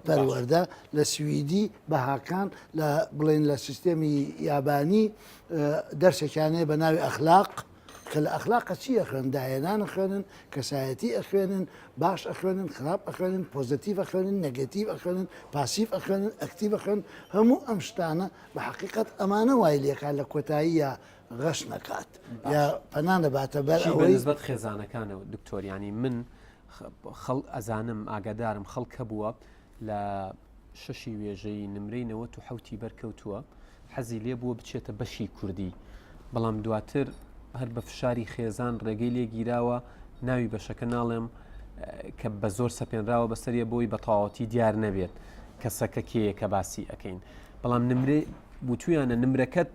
S11: پەروەردە لە سویدی بەهاکان لە بڵێن لە سیستەمی یابانی دەرسێکیانەیە بە ناوی ئەخلاق کە لە ئەخلاقە چی ئەخوێن داهێنان ئەخوێنن کەسایەتی ئەخوێنن باش ئەخوێنن خراپ ئەخوێنن پۆزتیڤ ئەخوێنن نەگەتیڤ ئەخوێنن پاسیڤ ئەخوێنن ئەکتیڤ ئەخوێن هەموو ئەم شتانە بە حقیقت ئەمانە وای لێکات لە کۆتایی یا غەش نەکات یا پەنا نەباتە بەر ئەوەی
S7: نسبەت خێزانەکانەوە دکتۆریانی من ئەزانم ئاگادارم خەڵک بووە لە شەشی وێژەی نمرەی 97 بەرکەوتووە حەزی لێ بووە بچێتە بەشی کوردی بەڵام دواتر هەر بە فشاری خێزان ڕێگەی لێگیراوە ناوی بەشەکە ناڵێم کە بە زۆر سەپێنراوە بەسەریە بۆی بە تەواوەتی دیار نەبێت کەسەکە کێیە کە باسی ئەەکەین بەڵام نمرێ بوتویانە نمرەکەت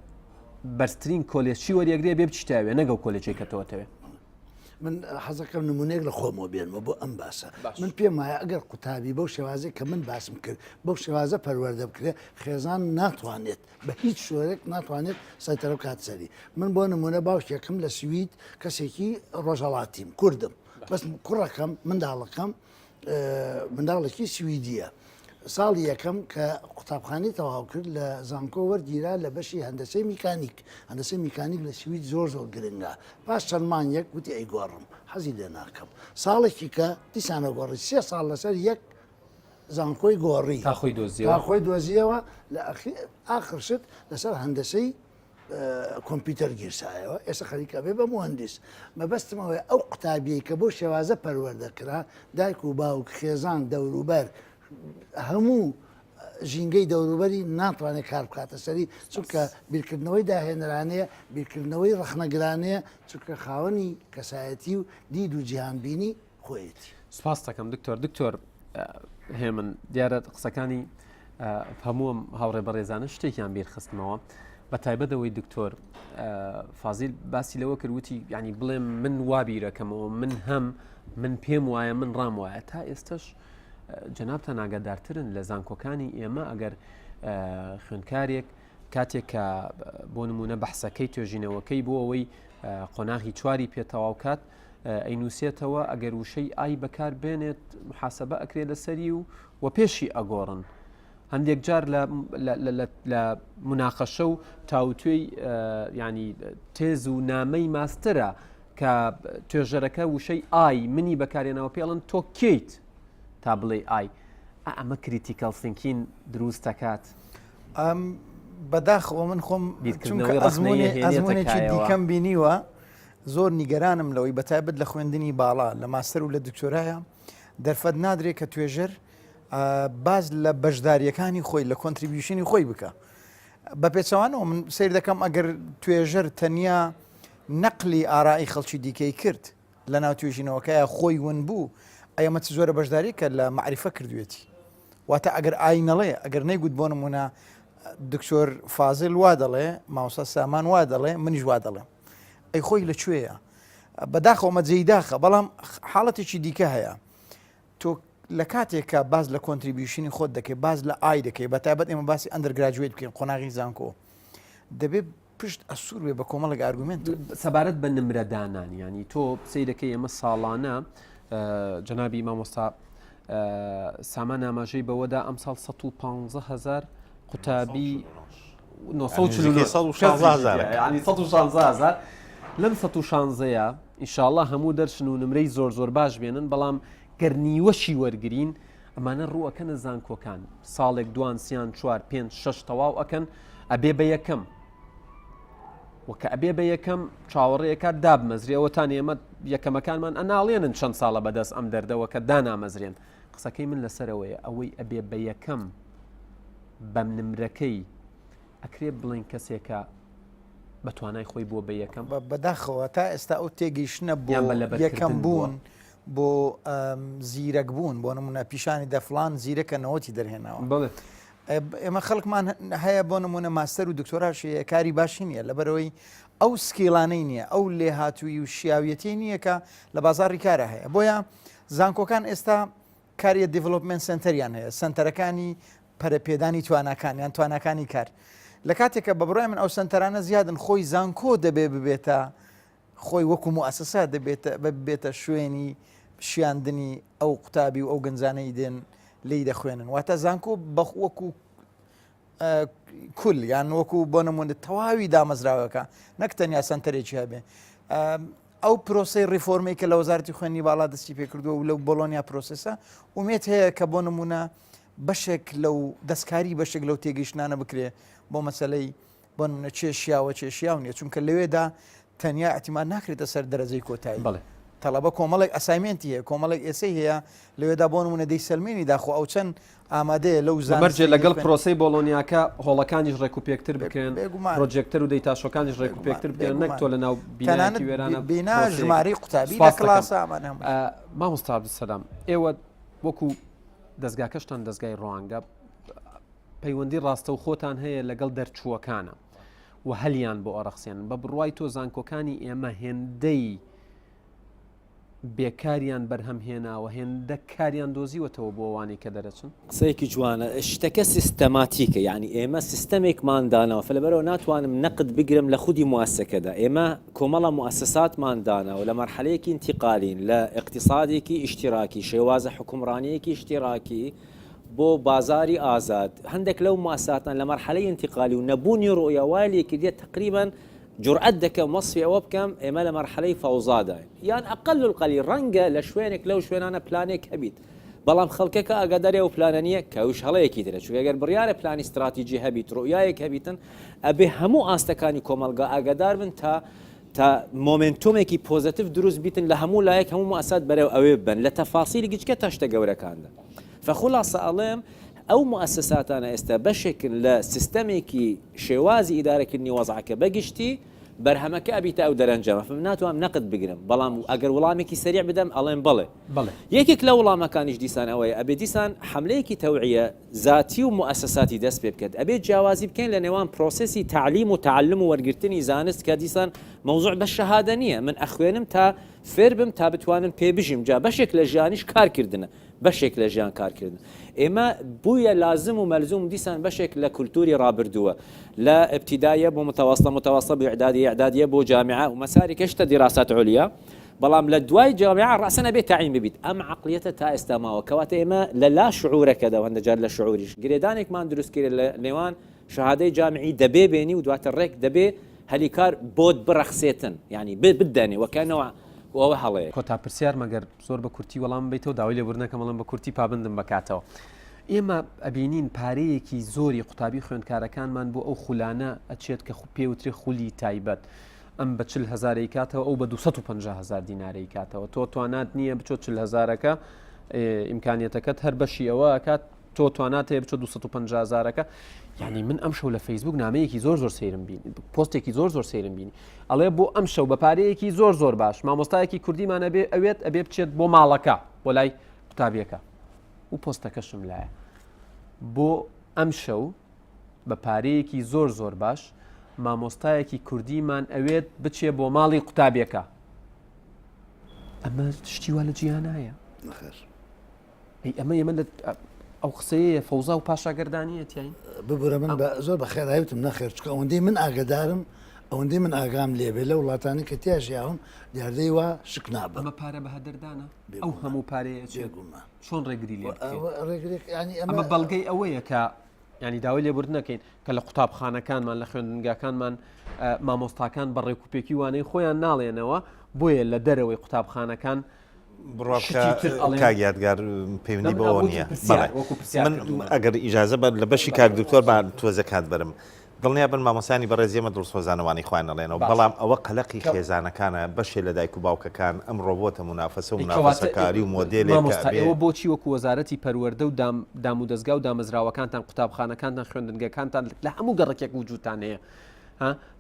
S7: بەرزترین کۆلێجی وەریەگرێ بێ بچیتاوێ نەگەڵ کۆلێجی کە تۆتەوێ.
S11: من حەزەکەم نمونێک لە خۆمەوە بێنمە بۆ ئەم باسە من پێم وایە ئەگەر قوتابی بەو شێوازێک کە من باسم کرد بەو شێوازە پەروەردە بکرێ خێزان ناتوانێت بە هیچ شوێرێک ناتوانێت سەیتەرە بکات سەری. من بۆ نمونە باوشێکم لە سوید کەسێکی ڕۆژهەڵاتیم کوردم بەس کوڕەکەم منداڵێکی سویدیە ساڵی یەکەم کە قوتابخانەی تەواو کرد لە زانکۆ وەرگیرا لە بەشی هەندسەی میکانیک لە سوید زۆر گرنگە پاش چەند مانگێک گوتی ئەیگۆڕم حەزی لێ ناکەم ساڵێکی کە دیسانە گۆڕی 3 ساڵ لەسەر یەک زانکۆی گۆڕی خۆی دۆزیەوە لە ئاخر شت لەسەر هەندسەی کۆمپیوتەر گیرسایەوە ئێستا خەریکە بێ بە مهندس مەبەستمەوەی ئەو قوتابیەی کە بۆ شێوازە پەروەردەکرا دایک و باوک خێزان دەوروبەر هەموو ژینگەی دەوروبەری ناتوانێت کار بکاتە سەری چونکە بیرکردنەوەی داهێنەرانەیە بیرکردنەوەی ڕەخنەگرانەیە چونکە خاوەنی کەسایەتی و دید و جیهانبینی خۆیەتی.
S7: سپاس دەکەم دکتۆر هێمن دیارە قسەکانی هەمووم هاوڕێ بەڕێزانە شتێکیان بیرخستمەوە بە تایبەتەوەی دکتۆر فازیل باسی لەوە کردوتی ینی بڵێم من وابیرەکەمەوە من پێم وایە من ڕام وایە تا ئێستش جەنابتان ئاگادارترن لە زانکۆکانی ئێمە ئەگەر خوێندکارێک کاتێک کە بۆ نمونە بەحسەکەی توێژینەوەکەی بۆ ئەوەی قۆناغی چواری پێتەواو کات ئەینووسێتەوە ئەگەر وشەی ئای بەکار بێنێت محاسبە ئەکرێت لەسەری و پێشی ئەگۆڕن هەندێک جار لە مناقەشە و تاوتوێی ینی تێز و نامەی ماسترە کە توێژەرەکە وشەی ئای منی بەکارێنەوە پێڵن تۆ کەیت تا بڵێ ئای ئەمە کریتیکەل سینکین دروست دەکات.
S10: بەداخەوە من خۆم ئەزمونێکی دیکەم بینیوە زۆر نیگەرانم لەوەی بەتایبەت لە خوێندنی باڵا لە ماستەر و لە دکتۆرایە دەرفەت نادرێت کە توێژەر باز لە بەشداریەکانی خۆی لە کۆنتریبیوشنی خۆی بکە بە پێچەوانەوە من سیر دەکەم ئەگەر توێژەر تەنیا نەقلی ئارائی خەڵکی دیکەی کرد لە ناو توێژینەوەکەیە خۆی ون بوو ئەمە چ زۆرە بەشداری کە لە معریفە کردوێتی واتە ئەگەر ئاینەڵێ ئەگەر نەیگوت بۆ نمونە دکتۆر فازل وا دەڵێ ماوسە سامان وا دەڵێ منیش وا دەڵێ ئەی خۆی لەکوێیە بەداخەوە جێیداخە بەڵام حاڵەتێکی دیکە هەیە تۆ لە کاتێکە باز لە کۆنتریبیوشنی خۆت دەکەی باز لە ئای دەکەی بەتایبەت ئێمە باسی ئەندەرگراجوێت بکەین قۆناغی زانکۆ دەبێت پشت ئەسوور بێ بە کۆمەڵێک ئارگومنت
S7: سەبارەت بە نمرەدانان ینی تۆ سیرەکەی ئێمە ساڵانە جەنابی مامۆستا سامان ئاماژەی بەوەدا ئەم ساڵ 115,000 قوتابی 116,000 لەم 116,000 ئینشاءڵڵا هەموو دەرچن و نمرەی زۆر باش بێنن بەڵام گەرنیوەشی وەرگرین ئەمانە ڕووەکەنە زانکۆکان ساڵێک دوان سیان 4 5 6 تەواو ئەکەن ئەبێ بە یەکەم وەکە ئەبێ بە یەکەم چاوەڕێیەکات دابمەزریەوەتان ئێمە یەکەمەکانمان ئەناڵێنن چەند ساڵە بەدەست ئەم دەردەوە کە دانامەزرێن قسەکەی من لەسەرەوەیە ئەوەی ئەبێ بە یەکەم بەم نمرەکەی ئەکرێ بڵین کەسێکە بە توانای خۆی بۆ بە یەکەم
S10: بەداخەوە تا ئێستا ئەو تێگەیشتنە بۆ یەکەم بوون بۆ زیرەک بوون بۆ نمونە پیشانی دەفلان زیرەکەنەوەتی دەرهێناوە ئێمە خەڵکمان هەیە بۆ نمونە ماستەر و دکتۆراشی کاری باشی نییە لەبەرەوەی ئەو سکیلانەی نییە ئەو لێهاتووی و شیاویەتی نییە کە لە بازاری کارە هەیە بۆیە زانکۆکان ئێستا کاریە دیڤلۆپمنت سنتەریان هەیە سنتەرەکانی پەرەپێدانی توانەکانیان توانەکانی کار لە کاتێکە بە بڕای من ئەو سنتەرانە زیادن خۆی زانکۆ دەبێ ببێتە خۆی وەکو موسسە ببێتە شوێنی شیاندنی ئەو قوتابی و ئەو گەنجانەی دێن لی دەخوێنن واتە زانکۆ وەکو کول یان وەکو بۆ نمونە تەواوی دامەزراوەکە نەک تەنیا سنتەرێکی هەبێ ئەو پرۆسی ریفۆرمی کە لە وەزارەتی خوێنی باڵا دەستی پێکردووە و لەو بۆلۆنیا پرۆسسە ومێت هەیە کە بۆ نمونە بەشێک لەو دەستکاری بەشێک لەو تێگەیشتانە بکرێ بۆ مەسەلەی بۆ نمونە چێشیاوە چێشیاو نیە چونکە لەوێدا تەنیا ئەتیمان ناکرێتە سەر دەرەجەی کۆتایی تەڵەبە کۆمەڵێک ئەسایمنتی هەیە کۆمەڵێک ئێسەی هەیە لەوێدا بۆ نمونە دەی سەلمێنی داخۆ ئەو چەند ئامادەیە لەو
S7: زانبەرجێ لەگەڵ پرۆسی بۆلۆنیاکە هۆڵەکانیش ڕێکوپێکتر بکەن پرۆجێکتەر و دەیتاشۆکانیش ڕێکوپێکتر بکەن نەک تۆ لە ناو بینایەتی وێرانە
S10: بنا ژمارەی قوتابی لە کڵاسە ئەمانە
S7: مامۆستا عەبدولسەلام ئێوە وەکو دەستگاکەشتان دەستگای ڕوانگە پەیوەندی ڕاستە و خۆتان هەیە لەگەڵ دەرچووەکانە و هەلیان بۆ ئەڕەخسێن بە بڕوای تۆ زانکۆکانی ئێمە هێندەی بێکاریان بەرهەم هێناوە هێندە کاریان دۆزیوەتەوە بۆ ئەوانەی کە دەرەچن
S12: قسەیەکی جوانە شتەکە سیستەماتیکە یعنی ئێمە سیستەمێکمان داناوە فلەبەرەوە ناتوانم نەقد بگرم لە خودی مواسسەکەدا ئێمە کۆمەڵە موسساتمان داناوە لە مەرحەلەیەکی انتقالین لە اقتصادێکی ئیشتراکی شێوازە حکومڕانیەکی اشتراکی بۆ بازاری ئازاد هەندێک لەو موسساتان لە مەرحەلەی انتقالی و نەبوونی ڕۆیاوالێکی دێت تقریبا جرعت دەکەم وەصفی ئەوە بکەم ئێمە لە مەرحەلەی فەوزاداین یان ئەقل القەلی ڕەنگە لە شوێنێک لەو شوێنانە پلانێک هەبیت بەڵام خەڵکەکە ئاگادارێ و پلانە نییە کەوش هەڵەیەکی درە چونکە ئەگەر بڕیارە پلانی استراتیژی هەبیت ڕۆیایەک هەبیتن ئەبێ هەموو ئاستەکانی کۆمەلگا ئاگادار بن تا مۆمنتۆمێکی پۆزتیڤ دروست بیتن لە هەموو لایەک هەموو مؤسسات بەرەو ئەوێ بن لە تەفاسیلی گچکە تا شتە گەورەکاندا فخلاصە ئەڵێم ئەو مؤسساتانە ئێستا بەشێکن لە سیستەمێکی شێوازی ئیدارەکردنی وەزعەکە بەگشتی بەرهەمەکە ئەبیتە ئەو دەرەنجامە ناتوانم نەقد بگرم بەڵام ئەگەر وڵامێکی سەریع بدەم ئەڵێم بڵێ یەکێک لە وڵامەکانیش دیسان ئەوەیە ئەبێ دیسان حملەیەکی تەوعیە ذاتی و مؤسساتی دەست پێ بکات ئەبێ جیاوازی بکەین لە نێوان پرۆسسی تعلیم و تعلم و وەرگرتنی زانست کە دیسان مەوزوع بە شەهادە نییە من ئەخوێنم تا فێر بم تا بتوانم پێ بژیم جا بەشێک لە ژیانیش کارکردنە بەشێک لە ژیان کارکردن ئێمە بوویە لازم و مەلزوم دیسان بەشێک لە کولتوری ڕابردووە لە ابتدایە بۆ متوسطە بۆ ئیعدادیە بۆ جامعە و مەساری کەشتە دیراسات عولیا بەڵام لە دوای جامعە ڕاسە نەبێت تعین ببیت ئەم عقلیەتە تا ئێستا ماوە کەواتە ئێمە لە لا شعورەکەدا هەندە جار لە شعوریش گرێدانێکمان دروست کرد لە نێوان شەهادەی جامعی دەبێ بێنی و دواتە ڕێک دەبێ هەلیکار بۆت بڕەخسێتن ینی بدەنێ وەکەنەوە ئەوە هەڵەیە
S7: کۆتا پرسیار مەگەر زۆر بە کورتی وەڵام بیتەوە داوای لێبوورنەکەمەڵم بە کورتی پابندم بکاتەوە ئێمە ئەبینین پارەیەکی زۆری قوتابی خوێندکارەکانمان بۆ ئەو خولانە ئەچێت کە پێوتری خولی تایبەت ئەم بە 40,000 کاتەوە ئەو بە 250,000 دیناری کاتەوە تۆ توانات نییە بچۆ 40,000ەکە ئیمکانیەتەکەت هەر بەشی ئەوە کات تۆ توانات هەیە بچۆ 250,000ەکە یعنی من ئەم شەو لە فەیسبوک نامەیەکی زۆر سەیرم بینی پۆستێکی زۆر سەیرم بینی ئەڵێ بۆ ئەم شەو بە پارەیەکی زۆر باش مامۆستایەکی کوردیمانە بێ ئەوێت ئەبێ بچێت بۆ ماڵەکە بۆ لای قوتابیەکە و پۆستەکەشم لایە بۆ ئەم شەو بە پارەیەکی زۆر باش مامۆستایەکی کوردیمان ئەوێت بچێ بۆ ماڵی قوتابیەکە ئەمە شتیوا لە جیهانایە ئەمە ئەو قسەیە فەوزا و پاشاگەردانیەتیین
S11: ببورە من زۆر بە خێرایوتم نەخێر چکە ئەوەندەی من ئاگدارم ئەوەندەی من ئاگام لێبێ لە وڵاتانی کە تیاژیاون دیاردەی وا شک نابە
S7: ئەمە پارە بە هەدەردانە ئەو هەموو پارەیە چۆن ڕێگری لێ ئەمە بەڵگەی ئەوەیە کە ینی داوای لێبوردنەکەین کە لە قوتابخانەکانمان لە خوێندنگاکانمان مامۆستاکان بە ڕێکوپێکی وانەی خۆیان ناڵێنەوە بۆیە لە دەرەوەی قوتابخانەکان
S9: کاگیادگار پەیوەندی بەوە نییە من ئەگەر ئیجازە بە لە بەشی کاک دکتۆر با تۆزە کات بەرم دڵنیا بن مامۆسانی بەڕێزیێمە دڵسۆزانەوانی خوێنەڵێنەوە بەڵام ئەوە قەلەقی خێزانەکانە بەشێ لە دایک و باوکەکان ئەم ڕۆبۆتە منافەسە و منافەسەکاری و مۆدێلێکەوە
S7: بۆچی وەکو وەزارەتی پەروەردە و دام و دەستگا و دامەزراوەکانتان قوتابخانەکانتان خوێندنگەکانتان لە هەموو گەڕێکێک وجودتان هەیە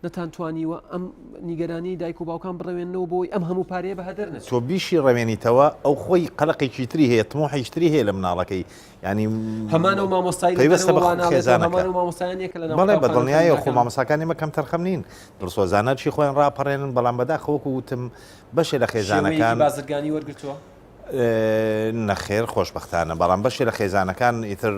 S7: نەتانتوانیوە ئەم نیگەرانی دایک و باوکان بڕەوێنەوە بۆی ئەم هەموو پارەیە بە هەدەر نەچێت.
S9: تۆ بیشی ڕەوێنیتەوە ئەو خۆی قەلەقێکی تری هەیە تمۆحیش تری هەیە لە مناڵەکەی ینی
S7: هەمانە و مامۆستایی
S9: پێویستە بە خێزانەکە
S7: مامۆستایانێکە لە
S9: بەڵێ بەدڵنیایە خۆ مامۆساکانی مەکەم تەرخەم نین دڵسۆزانە چی خۆیان ڕاپەڕێنن بەڵام بەداخەوەکو وتم بەشێ لە خێزانەکان
S7: بازرگانی وەرگرتووە
S9: نەخێر خۆشببختانە بەڵام بەشێ لە خێزانەکان ئیتر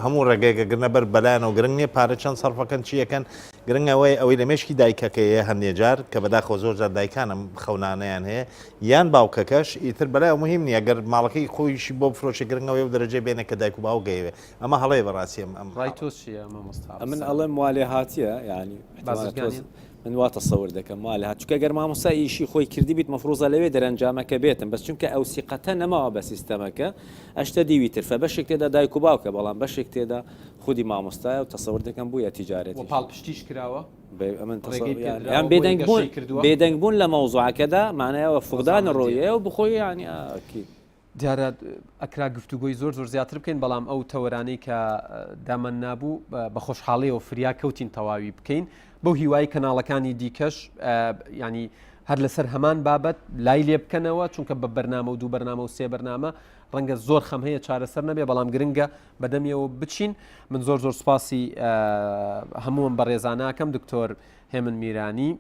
S9: هەموو ڕێگەیەگەگرنە بەر بەلایەن و گرنگ نیە پارە چەند سەرفەکەن چیەکەن گرنگەوەی ئەوەی لە مێشکی دایکەکەیە هەندێجار کە بەداخۆ زۆر جار دایکانم خەونانەیان هەیە یان باوکەکەش ئیتر بەلای مهم نییە گەر ماڵەکەی خۆیشی بۆ فرۆشی گرنگەوەی و دەرەجێ بێنە کە دایک و باو گەیوێ ئەمە هەڵەیە بەڕاستیم ئەم
S7: ڕای تۆ چیە مامۆستا
S12: من ئەڵێم والێ هاتیە ینی من وا تەسەور دەکەم مالێ هات چونکە گەر مامۆستا ئیشی خۆی کردی بیت مەفروزە لەوێ دەرەنجامەکە بێتم بەس چونکە ئەو سیقەتە نەماوە بە سیستەمەکە ئەشتە دیویتر فە بەشێک تێدا دایک و باوکە بەڵام بەشێک تێدا خودی مامۆستایە و تەسەور دەکەم بووە تیجارەتی
S7: پاڵپشتیش کراوە
S12: یان بێدەنگ بوون لە مەوزوعەکەدا معنایەوە فقدان ڕۆیە و بخۆی ینی
S7: دیارە ئەکرا گفتوگۆی زۆر زیاتر بکەین بەڵام ئەو تەوەرانەی کە دامەن نابوو بە خۆشحاڵیەوە فریا کەوتین تەواوی بکەین بەو هیوای کەناڵەکانی دیکەش ینی هەر لەسەر هەمان بابەت لای لێ بکەنەوە چونکە بە بەرنامە و دوو بەرنامە و سێ بەرنامە ڕەنگە زۆر خەم هەیە چارەسەر نەبێ بەڵام گرنگە بەدەمیەوە بچین من زۆر سوپاسی هەمووم بە ڕێزاناکەم دکتۆر هێمن میرانی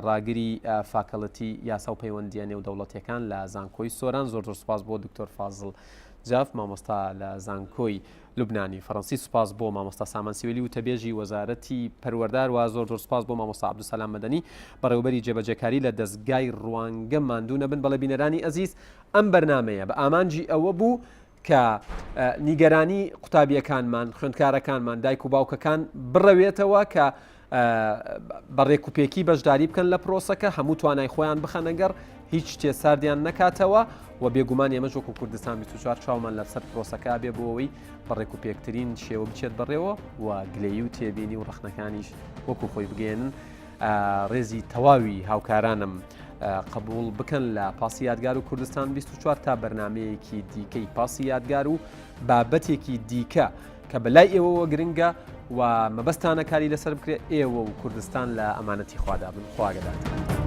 S7: ڕاگری فاکەڵەتی یاسا و پەیوەندیە نێو دەوڵەتیەکان لە زانکۆی سۆران زۆر سوپاس بۆ دکتۆر فازڵ جاف مامۆستا لە زانکۆی لوبنانی فەڕەنسی سوپاس بۆ مامۆستا سامان سیویلی و تەبێژی وەزارەتی پەروەردار و زۆر سوپاس بۆ مامۆستا عەبدولسەلام مەدەنی بەڕێوەبەری جێبەجێکاری لە دەستگای ڕوانگە ماندوو نەبن بەڵێ بینەرانی ئەزیز ئەم بەرنامەیە بە ئامانجی ئەوە بوو کە نیگەرانی قوتابیەکانمان خوێندکارەکانمان دایک و باوکەکان بڕەوێتەوە کە بەڕێکوپێکی بەشداری بکەن لە پرۆسەکە هەموو توانای خۆیان بخەنەگەر هیچ تێساردیان نەکاتەوە و بێگومان ئێمەش وەکو کوردستان 24 چاومان لەسەر پرۆسەکە بێ بۆەوەی بەڕێکوپێکترین شێوە بچێت بەڕێوە و گلەیی و تێبینی و ڕەخنەکانیش وەکو خۆی بگەێنن ڕێزی تەواوی هاوکارانم قبول بکەن لە پاسی یادگار و کوردستان 24 تا بەرنمەیەکی دیکەی پاسی یادگار و بابەتێکی دیکە کە بەلای ئێوەوە گرنگە و مەبەستانە کاری لەسەر بکرێت ئێوە و کوردستان لە ئەمانەتی خوادا بن خواگەدات.